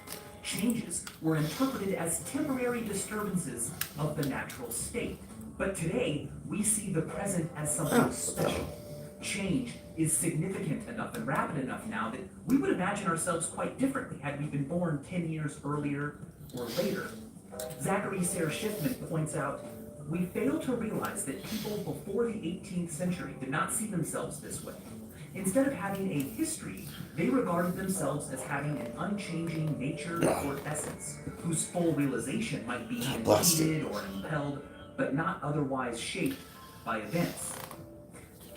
Changes were interpreted as temporary disturbances of the natural state. But today, we see the present as something special. Change is significant enough and rapid enough now that we would imagine ourselves quite differently had we been born 10 years earlier or later. Zachary Sayre Schiffman points out, we fail to realize that people before the 18th century did not see themselves this way. Instead of having a history, they regarded themselves as having an unchanging nature or essence, whose full realization might be impeded or impelled, but not otherwise shaped by events.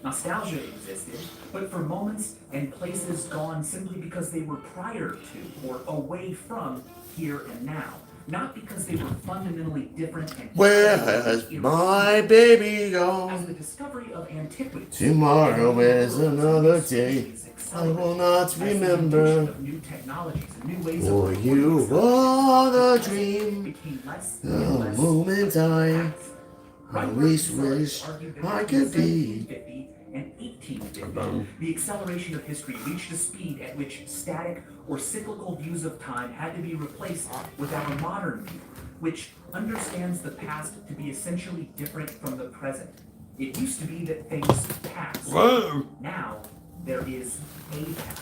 Nostalgia existed, but for moments and places gone simply because they were prior to or away from here and now, not because they were fundamentally different and Where has my baby as gone? the discovery of antiquity. Tomorrow is another day. I will not remember. Of new technologies and new ways For of you recording are the sound dream. became less The and less moment I Right always where we wish started, argued that I between could be. 1750 and 1850, the acceleration of history reached a speed at which static or cyclical views of time had to be replaced with our modern view, which understands the past to be essentially different from the present. It used to be that things passed. Whoa. Now, there is a past.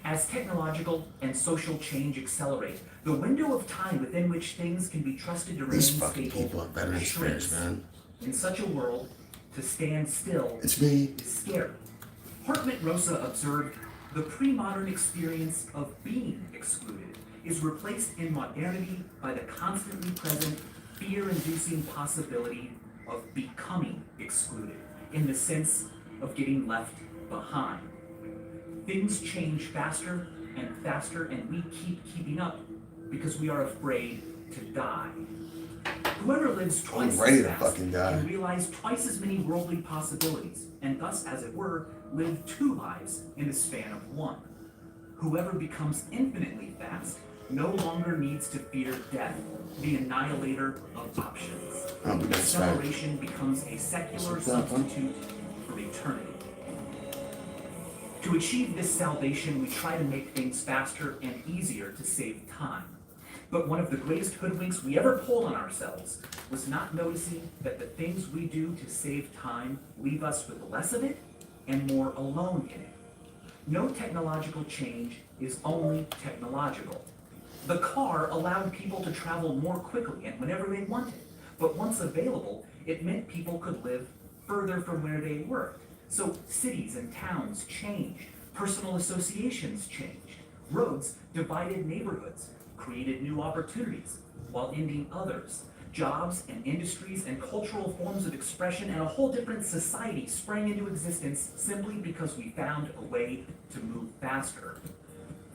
As technological and social change accelerate, the window of time within which things can be trusted to remain These fucking stable people at Veterans Affairs, shrinks. man. In such a world, to stand still It's me. is scary. Hartmut Rosa observed, the pre-modern experience of being excluded is replaced in modernity by the constantly present, fear-inducing possibility of becoming excluded, in the sense of getting left behind. Things change faster, and we keep keeping up because we are afraid to die. Whoever lives twice ready as to fast fucking die. can realize twice as many worldly possibilities, and thus, as it were, live two lives in the span of one. Whoever becomes infinitely fast no longer needs to fear death, the annihilator of options. Oh, but that's right. Acceleration becomes a secular What's up, huh? substitute for eternity. To achieve this salvation, we try to make things faster and easier to save time. But one of the greatest hoodwinks we ever pulled on ourselves was not noticing that the things we do to save time leave us with less of it and more alone in it. No technological change is only technological. The car allowed people to travel more quickly and whenever they wanted, but once available, it meant people could live further from where they worked. So cities and towns changed, personal associations changed, roads divided neighborhoods, created new opportunities, while ending others. Jobs and industries and cultural forms of expression and a whole different society sprang into existence simply because we found a way to move faster.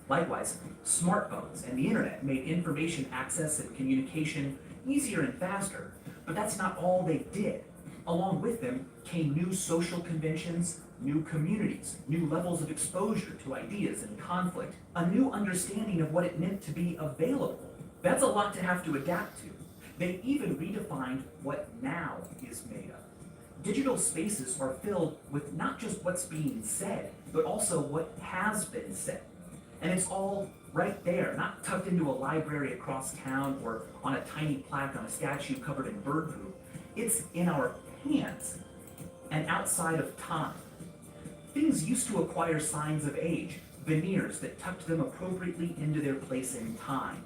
Likewise, smartphones and the internet made information access and communication easier and faster, but that's not all they did. Along with them came new social conventions, new communities, new levels of exposure to ideas and conflict, a new understanding of what it meant to be available. That's a lot to have to adapt to. They even redefined what now is made of. Digital spaces are filled with not just what's being said, but also what has been said. And it's all right there, not tucked into a library across town or on a tiny plaque on a statue covered in bird poop. It's in our hands and outside of time. Things used to acquire signs of age, veneers that tucked them appropriately into their place in time.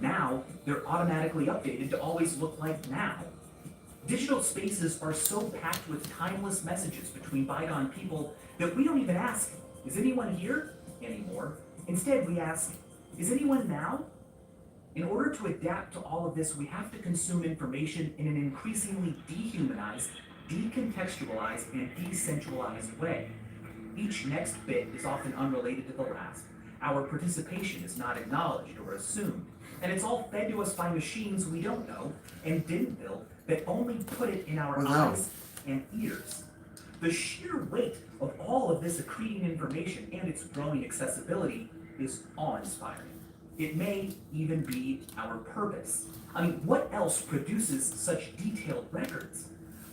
Now, they're automatically updated to always look like now. Digital spaces are so packed with timeless messages between bygone people that we don't even ask, is anyone here? Anymore. Instead, we ask, is anyone now? In order to adapt to all of this, we have to consume information in an increasingly dehumanized, decontextualized, and decentralized way. Each next bit is often unrelated to the last. Our participation is not acknowledged or assumed, and it's all fed to us by machines we don't know and didn't build that only put it in our eyes and ears. The sheer weight of all of this accreting information and its growing accessibility is awe-inspiring. It may even be our purpose. I mean, what else produces such detailed records?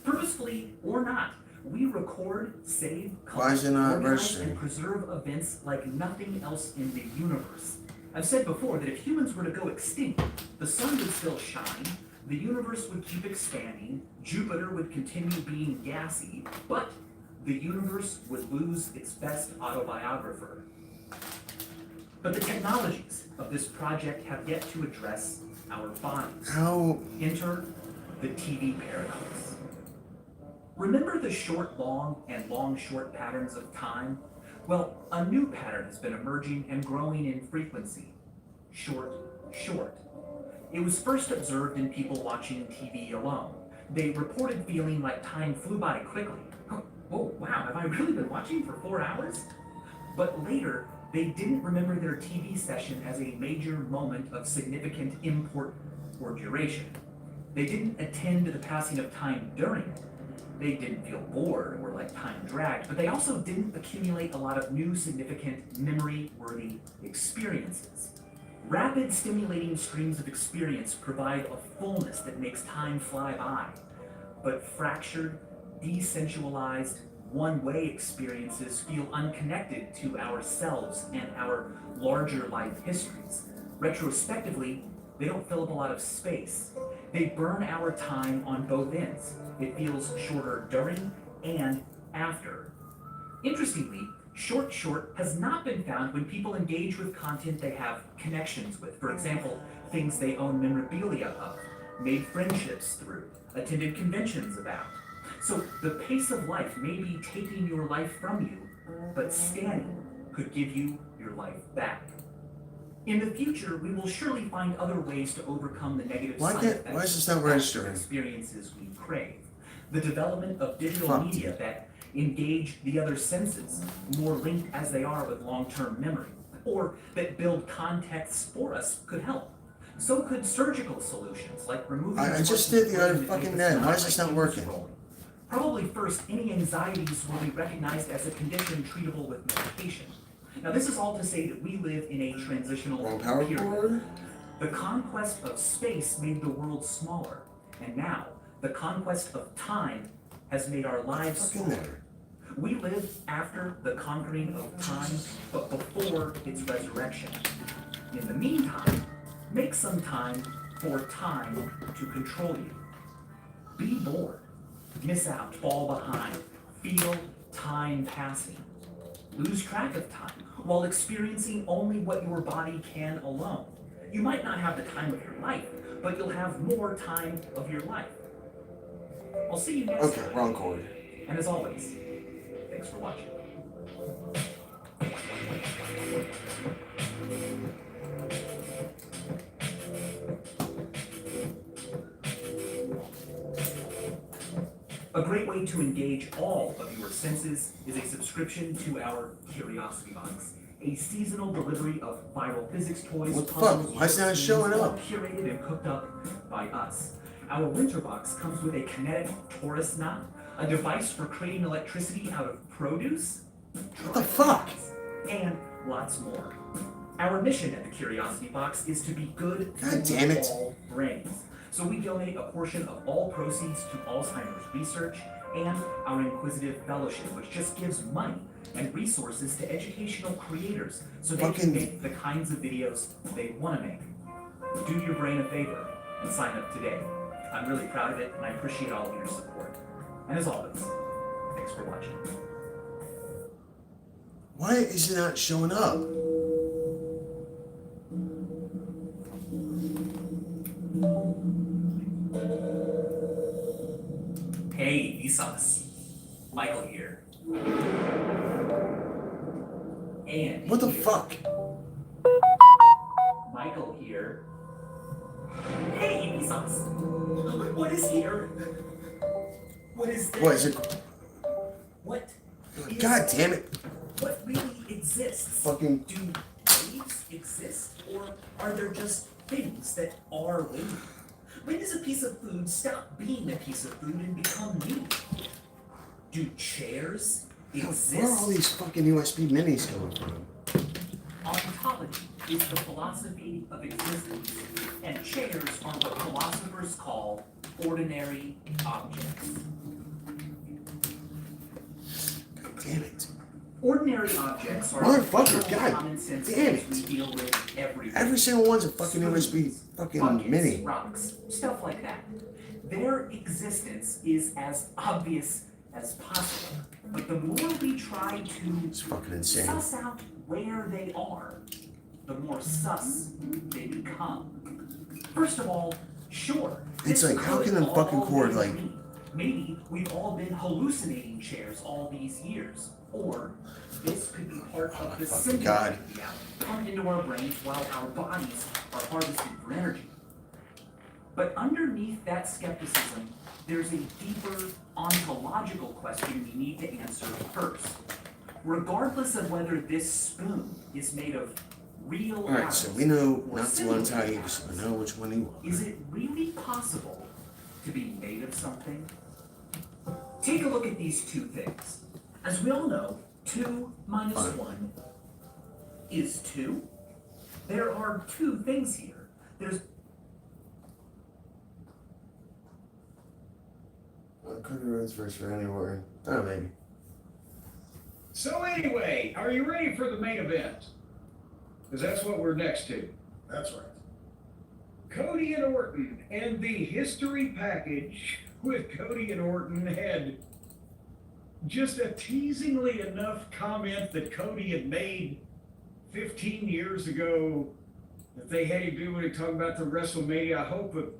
Purposefully or not, we record, save, Why is it not organize, registering? and preserve events like nothing else in the universe. I've said before that if humans were to go extinct, the sun would still shine, the universe would keep expanding, Jupiter would continue being gassy, but the universe would lose its best autobiographer. But the technologies of this project have yet to address our bodies. How? Enter the TV paradox. Remember the short long and long short patterns of time? Well, a new pattern has been emerging and growing in frequency. Short, short. It was first observed in people watching TV alone. They reported feeling like time flew by quickly. Oh, wow, have I really been watching for 4 hours? But later, they didn't remember their TV session as a major moment of significant import or duration. They didn't attend to the passing of time during it. They didn't feel bored or like time dragged, but they also didn't accumulate a lot of new significant memory-worthy experiences. Rapid stimulating streams of experience provide a fullness that makes time fly by, but fractured, decentralized, one-way experiences feel unconnected to ourselves and our larger life histories. Retrospectively, they don't fill up a lot of space. They burn our time on both ends. It feels shorter during and after. Interestingly, short has not been found when people engage with content they have connections with. For example, things they own memorabilia of, made friendships through, attended conventions about. So the pace of life may be taking your life from you, but scanning could give you your life back. In the future, we will surely find other ways to overcome the negative Why side effects is this not of registering? experiences we crave. The development of digital Fuck. media that engage the other senses, more linked as they are with long-term memory, or that build contexts for us could help. So could surgical solutions like removing. I just parts did of the other brain that fucking make day. us Why is not this like not humans working? rolling. Probably first, any anxieties will be recognized as a condition treatable with medication. Now, this is all to say that we live in a transitional Wrong power period. cord? The conquest of space made the world smaller, and now the conquest of time has made our lives Fucking smaller. there. We live after the conquering of time, but before its resurrection. In the meantime, make some time for time to control you. Be bored, miss out, fall behind, feel time passing. Lose track of time while experiencing only what your body can alone. You might not have the time of your life, but you'll have more time of your life. I'll see you next Okay, time. wrong cord. And as always, thanks for watching. A great way to engage all of your senses is a subscription to our Curiosity Box, a seasonal delivery of viral physics toys, What the puzzles, fuck? Why is it not games, showing all up? curated and cooked up by us. Our winter box comes with a kinetic torus knot, a device for creating electricity out of produce, What the fuck? and lots more. Our mission at the Curiosity Box is to be good God for damn it. all brains. So we donate a portion of all proceeds to Alzheimer's research and our Inquisitive Fellowship, which just gives money and resources to educational creators so they Fucking- can make the kinds of videos they want to make. Do your brain a favor and sign up today. I'm really proud of it, and I appreciate all of your support. And as always, thanks for watching. Why is it not showing up? Hey, Vsauce. Michael here. And What the here. fuck? Michael here. Hey, Vsauce. What is here? What is this? What is it? What is God damn it. What really exists? Fucking. Do waves exist, or are there just things that are wavy? When does a piece of food stop being a piece of food and become new? Do chairs exist? Where are all these fucking USB minis coming from? Ontology is the philosophy of existence, and chairs are what philosophers call ordinary objects. God damn it. Ordinary objects are Motherfucker, literal God common sense damn things it. we deal with every day. Every single one's a fucking USB fucking Buckets, mini. rocks, stuff like that. Their existence is as obvious as possible. But the more we try to It's fucking insane. suss out where they are, the more sus they become. First of all, sure. It's this like, how could can a fucking all cord, be like- me. Maybe we've all been hallucinating chairs all these years. Or this could be part of the fucking simulated God. reality pumped into our brains while our bodies are harvesting for energy. But underneath that skepticism, there's a deeper ontological question we need to answer first. Regardless of whether this spoon is made of real Alright, so we know not to untie you, so we know which one you want. is it really possible to be made of something? Take a look at these two things. As we all know, 2 minus Fine. 1 is 2. There are two things here. There's Cookie Roads first for anywhere. Oh, maybe. So anyway, are you ready for the main event? Because that's what we're next to. That's right. Cody and Orton and the history package with Cody and Orton had just a teasingly enough comment that Cody had made 15 years ago that they had him do when he talked about the WrestleMania. I hope that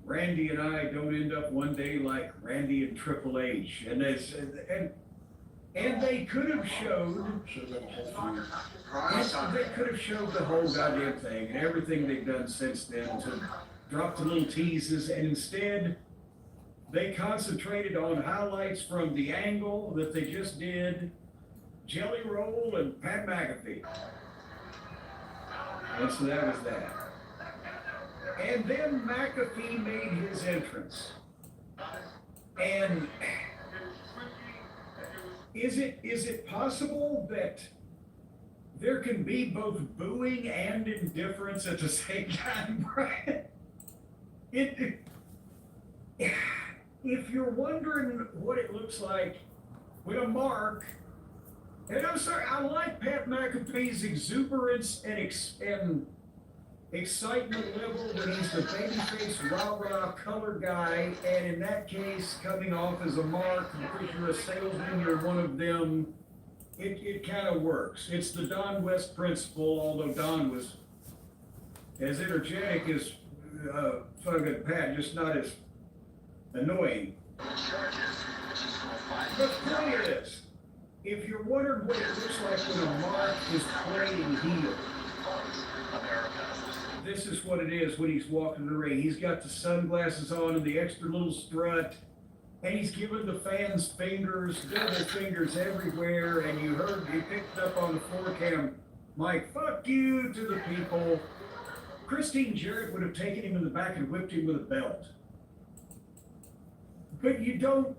Randy and I don't end up one day like Randy and Triple H. And they could have showed they could have showed the whole goddamn thing and everything they've done since then to drop the little teases, and instead they concentrated on highlights from the angle that they just did, Jelly Roll and Pat McAfee. And so that was that. And then McAfee made his entrance. And is it possible that there can be both booing and indifference at the same time, Brian? If you're wondering what it looks like when a mark, and I'm sorry, I like Pat McAfee's exuberance and excitement level when he's the babyface rah-rah color guy, and in that case, coming off as a mark, because you're a salesman, you're one of them, it kind of works. It's the Don West principle, although Don was as energetic as fucking Pat, just not as annoying. But the point is, if you're wondering what it looks like when a mark is playing heel, this is what it is when he's walking the ring. He's got the sunglasses on and the extra little strut, and he's giving the fans fingers, double fingers everywhere, and you picked up on the floor cam, Mike, fuck you to the people. Christine Jarrett would have taken him in the back and whipped him with a belt. But you don't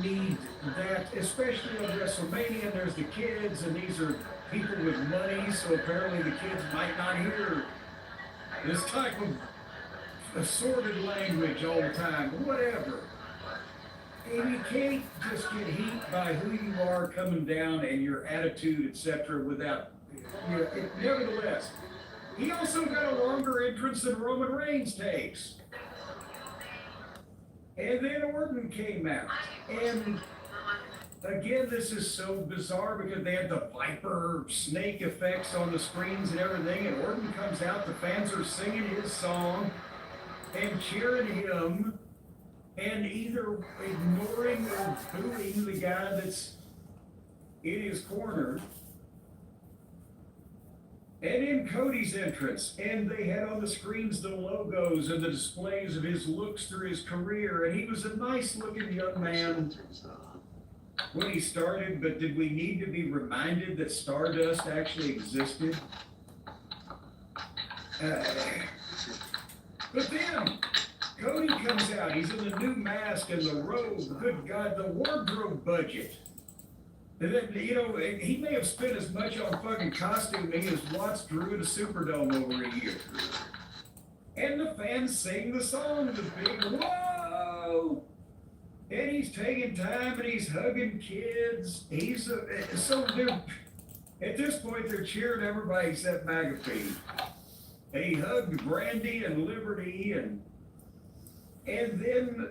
need that, especially on WrestleMania. There's the kids, and these are people with money, so apparently the kids might not hear this type of assorted language all the time, whatever. And you can't just get heat by who you are coming down and your attitude, etc. without, nevertheless, he also got a longer entrance than Roman Reigns takes. And then Orton came out. And again, this is so bizarre because they had the Viper snake effects on the screens and everything. And Orton comes out, the fans are singing his song and cheering him and either ignoring or booing the guy that's in his corner. And in Cody's entrance, and they had on the screens the logos and the displays of his looks through his career, and he was a nice looking young man when he started, but did we need to be reminded that Stardust actually existed? But then, Cody comes out, he's in the new mask and the robe, good God, the wardrobe budget. And then, he may have spent as much on fucking costuming as Watts drew in a Superdome over a year. And the fans sing the song, the big whoa! And he's taking time and he's hugging kids. At this point, they're cheering everybody except McAfee. And he hugged Brandy and Liberty and then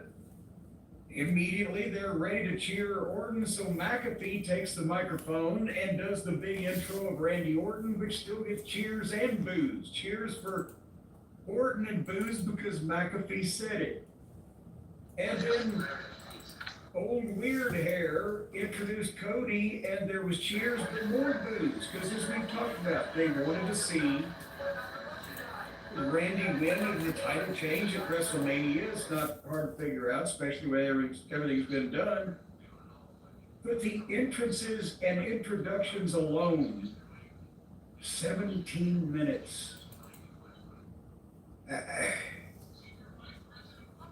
immediately they're ready to cheer Orton, so McAfee takes the microphone and does the big intro of Randy Orton, which still gets cheers and boos. Cheers for Orton and boos because McAfee said it. And then old weird hair introduced Cody and there was cheers but more boos because as we talked about, they wanted to see Randy win and the title change at WrestleMania. It's not hard to figure out, especially when everything's been done. But the entrances and introductions alone, 17 minutes. At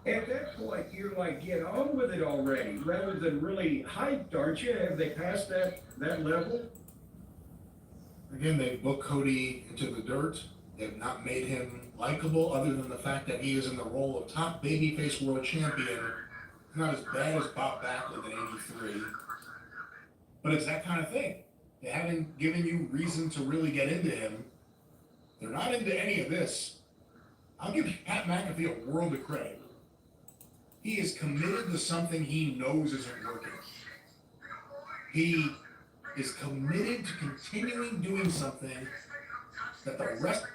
that point, you're like, get on with it already, rather than really hyped, aren't you? Have they passed that level? Again, they booked Cody into the dirt. They've not made him likable, other than the fact that he is in the role of top babyface world champion. Not as bad as Bob Backlund in '83, but it's that kind of thing. They haven't given you reason to really get into him. They're not into any of this. I'll give Pat McAfee a world of credit. He is committed to something he knows isn't working. He is committed to continuing doing something that the rest.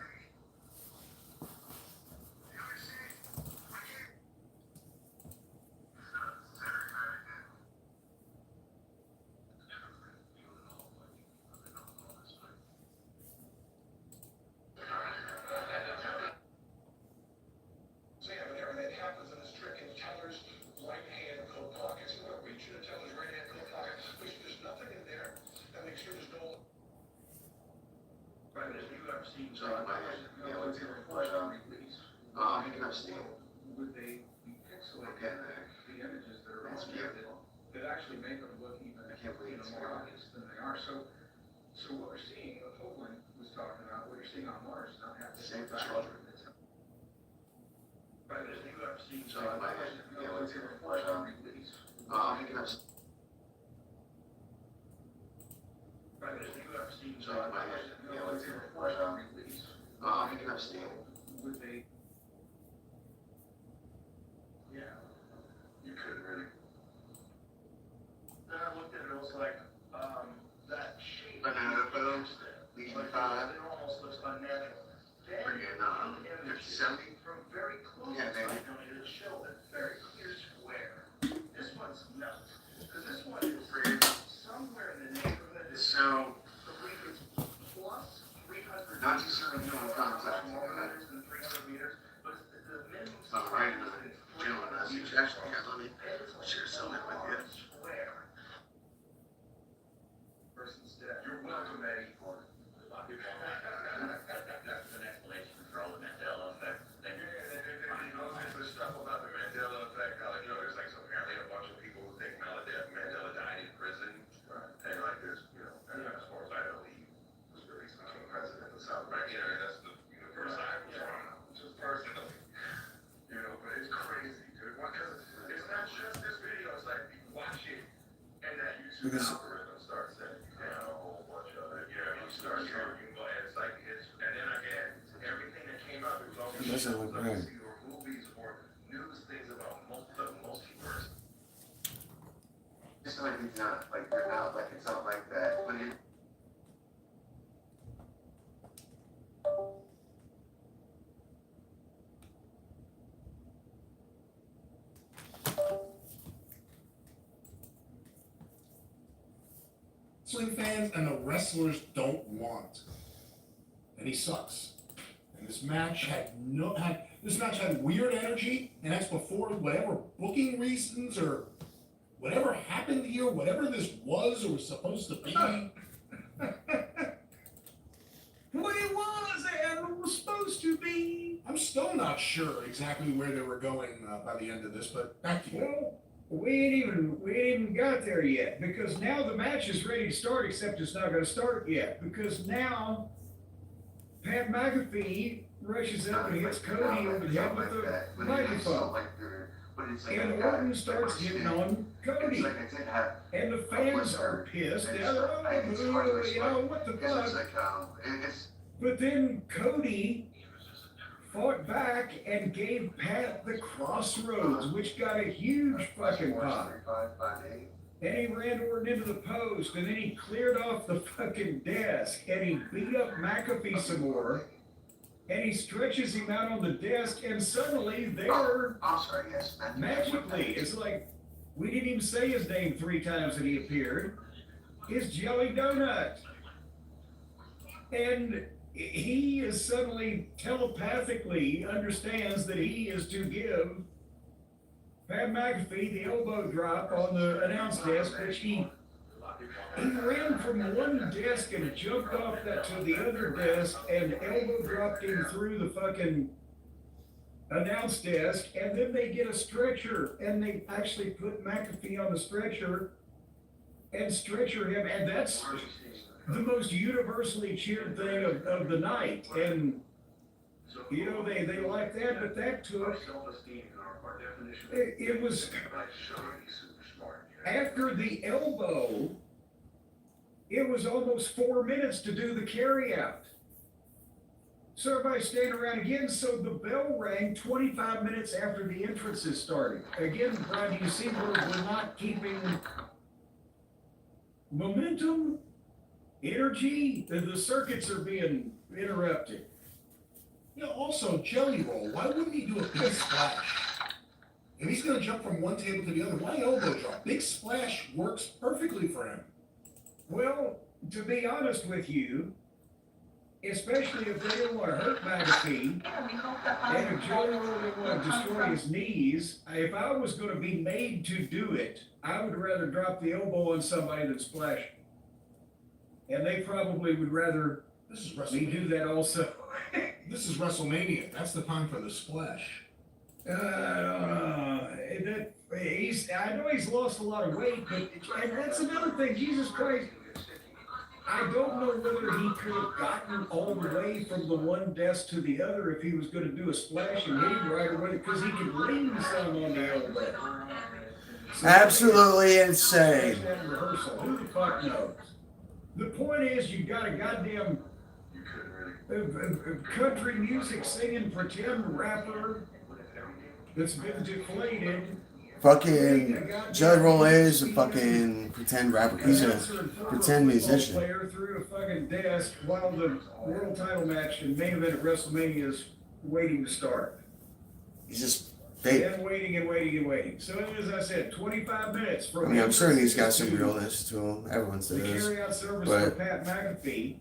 Would they be pixelated? The images that are on there that actually make them look even more obvious than they are. So what we're seeing, what Hoagland was talking about, what you're seeing on Mars, not have the same children. Right, as the UFC, so I might have to report on release. Right, as the UFC, so I might have to report on release. Would they? Yeah, you couldn't really. Then I looked at it, it was like, that shape. Banana boat, Legion 5. It almost looks unnatural. Friggin', 50-70. From very close, Yeah, I maybe. wanted to show a very clear square. This one's nuts, because this one is somewhere in the neighborhood. So, 300 not just in the contact, more meters than 300 meters, but the minimum. right in the gentleman message. Actually, yeah, let me share something with you. Square. Person's dead. You're welcome, Eddie. That's an explanation for all the Mandela effect. There's stuff about the Mandela effect. There's like apparently a bunch of people who think Mandela died in prison. And like there's, as far as I know, he was released became president of South America. That's the first time was from just personally. Because algorithm starts setting you down a whole bunch of it. You know, you start talking, and it's like and then again, everything that came out, it was all It doesn't look right. or movies or news things about the multiverse. It's like it's not like they're not like it's not like that. But it wrestling fans and the wrestlers don't want. And he sucks. And this match had weird energy, and that's before whatever booking reasons or whatever happened here, whatever this was or was supposed to be. What it was and it was supposed to be. I'm still not sure exactly where they were going by the end of this, but back to you. Well, we ain't even got there yet, because now the match is ready to start, except it's not going to start yet, because now Pat McAfee rushes up and hits Cody over the head with the microphone, and Orton starts hitting on Cody, and the fans are pissed. They're what the fuck? But then Cody fought back and gave Pat the Crossroads, which got a huge fucking pop. And he ran Orton into the post, and then he cleared off the fucking desk, and he beat up McAfee some more, and he stretches him out on the desk, and suddenly there, magically, it's like, we didn't even say his name 3 times that he appeared, is Jelly Donut. And he is suddenly telepathically understands that he is to give Pat McAfee the elbow drop on the announce desk, which he ran from one desk and jumped off that to the other desk and elbow dropped him through the fucking announce desk, and then they get a stretcher and they actually put McAfee on the stretcher and stretcher him, and that's the most universally cheered thing of the night. And you know, they like that, but that took it was after the elbow, it was almost 4 minutes to do the carry out. So everybody's standing around again, so the bell rang 25 minutes after the entrances started. Again, Brian, you see where we're not keeping momentum, energy, the circuits are being interrupted. You know, also, Jelly Roll, why wouldn't he do a big splash? If he's going to jump from one table to the other, why elbow drop? Big splash works perfectly for him. Well, to be honest with you, especially if they don't want to hurt McAfee, and if Jelly Roll didn't want to destroy his knees, if I was going to be made to do it, I would rather drop the elbow on somebody than splash. And they probably would rather This is me WrestleMania. do that also. This is WrestleMania. That's the time for the splash. I don't know. I know he's lost a lot of weight, but and that's another thing. Jesus Christ, I don't know whether he could have gotten all the way from the one desk to the other if he was going to do a splash and hit him right away, because he could lean some on the elbow. So absolutely insane. that rehearsal. Who the fuck knows? The point is, you got a goddamn country music singing pretend rapper that's been deflated. Fucking Jelly Roll is a fucking pretend rapper. He's a pretend musician. Player through a fucking desk while the world title match and main event at WrestleMania is waiting to start. He's just fake. And waiting and waiting and waiting. So as I said, 25 minutes I from. mean, I'm sure he's got some realness to him. Everyone The says. carry-out service but- for Pat McAfee.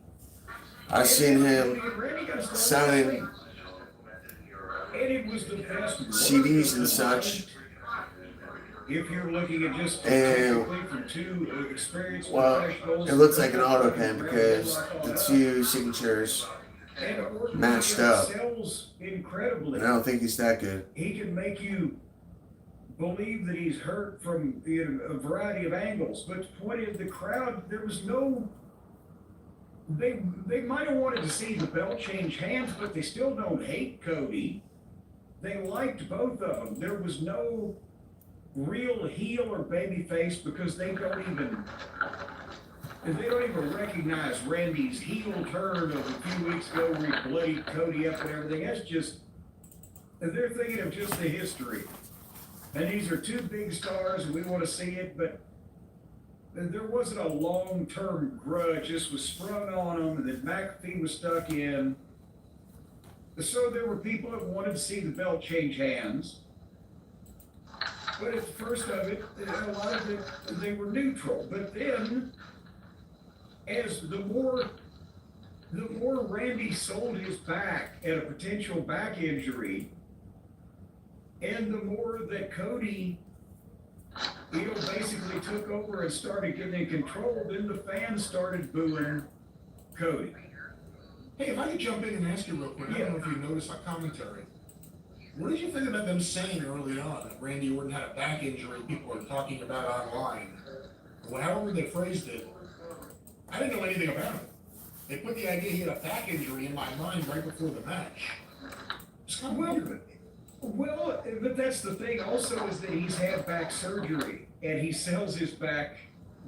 I've seen him Randy got started selling and it was the best CDs and such. If you're looking at just And, technically from 2 experienced well, professionals, it looks like an auto pen because the 2 signatures, and Orton matched up. sells incredibly. and I don't think he's that good. He can make you believe that he's hurt from a variety of angles. But the point is, the crowd, there was no. They might have wanted to see the belt change hands, but they still don't hate Cody. They liked both of them. There was no real heel or babyface because they don't even recognize Randy's heel turn of a few weeks ago where he bloodied Cody up and everything. That's just, they're thinking of just the history. And these are two big stars and we want to see it, but there wasn't a long-term grudge. This was sprung on them and then McAfee was stuck in. So there were people that wanted to see the belt change hands. But at the first of it, a lot of it, they were neutral. But then, as the more Randy sold his back at a potential back injury, and the more that Cody, basically took over and started getting in control, then the fans started booing Cody. Hey, if I could jump in and ask you real quick, I don't know if you noticed my commentary. What did you think about them saying early on that Randy Orton had a back injury people are talking about online? Well, however they phrased it, I didn't know anything about it. They put the idea he had a back injury in my mind right before the match. It's kind of weird. Well, but that's the thing also is that he's had back surgery and he sells his back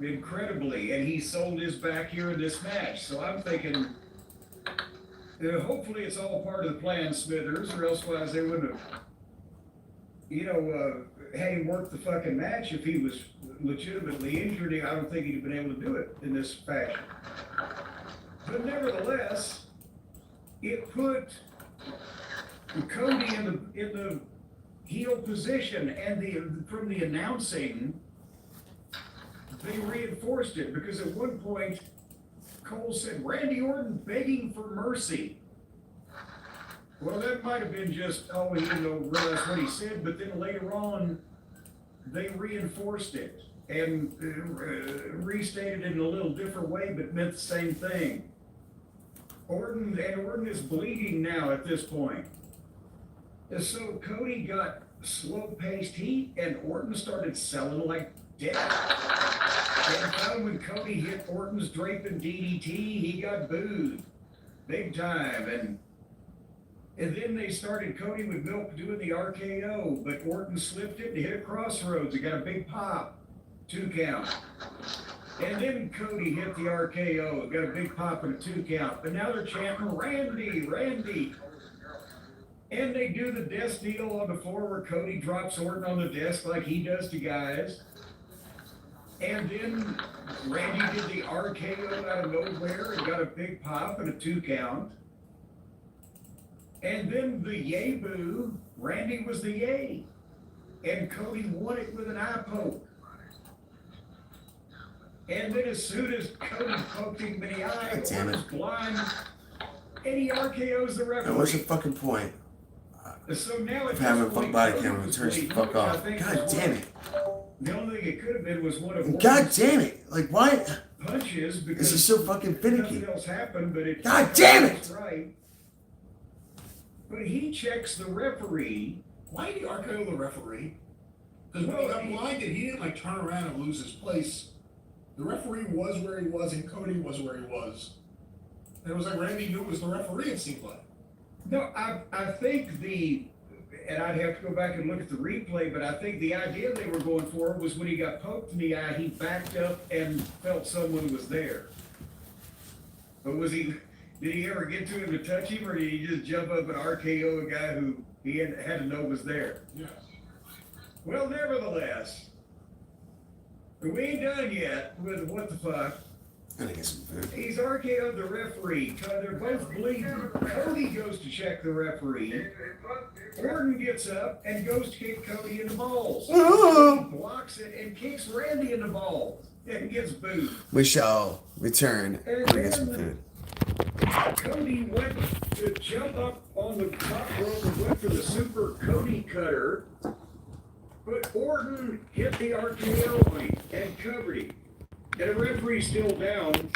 incredibly and he sold his back here in this match. So I'm thinking, hopefully it's all part of the plan, Smithers, or elsewise they wouldn't have, had him work the fucking match if he was legitimately injured. I don't think he'd have been able to do it in this fashion. But nevertheless, it put Cody in the heel position, and from the announcing, they reinforced it because at one point Cole said Randy Orton begging for mercy. Well, that might have been just he didn't realize what he said, but then later on they reinforced it and restated it in a little different way, but meant the same thing. Orton is bleeding now at this point. And so Cody got slow-paced heat, and Orton started selling like death. And finally, when Cody hit Orton's draping DDT, he got booed big time. And then they started Cody with Milk doing the RKO, but Orton slipped it and hit a crossroads. It got a big pop, 2 count. And then Cody hit the RKO, it got a big pop and a 2 count. But now they're chanting, Randy, Randy. And they do the desk deal on the floor where Cody drops Orton on the desk like he does to guys. And then Randy did the RKO out of nowhere and got a big pop and a 2 count. And then the yay boo, Randy was the yay. And Cody won it with an eye poke. And then as soon as Cody poked him in the eye, Orton was blind. And he RKO's the referee. What's the fucking point? So now Of having a fuck body camera and turns the fuck off. God damn it. The only thing it could have been was one of God damn it. Like, why? punches because This is so fucking finicky. nothing else happened, but it. God damn it! Right. But he checks the referee. Why did he RKO the referee? Because when he got blinded, he didn't like turn around and lose his place. The referee was where he was and Cody was where he was. And it was like Randy knew it was the referee, it seemed like. No, I think and I'd have to go back and look at the replay, but I think the idea they were going for was when he got poked in the eye, he backed up and felt someone was there. But did he ever get to him to touch him, or did he just jump up and RKO a guy who he had to know was there? Yes. Well, nevertheless, we ain't done yet with what the fuck. I think it's some food. He's RKO'd the referee. They're both bleeding. Cody goes to check the referee. Orton gets up and goes to kick Cody in the balls. He blocks it and kicks Randy in the balls and gets booed. We shall return when we get some food. Cody went to jump up on the top rope and went for the super Cody cutter, but Orton hit the RKO on him and covered him. And the referee's still down.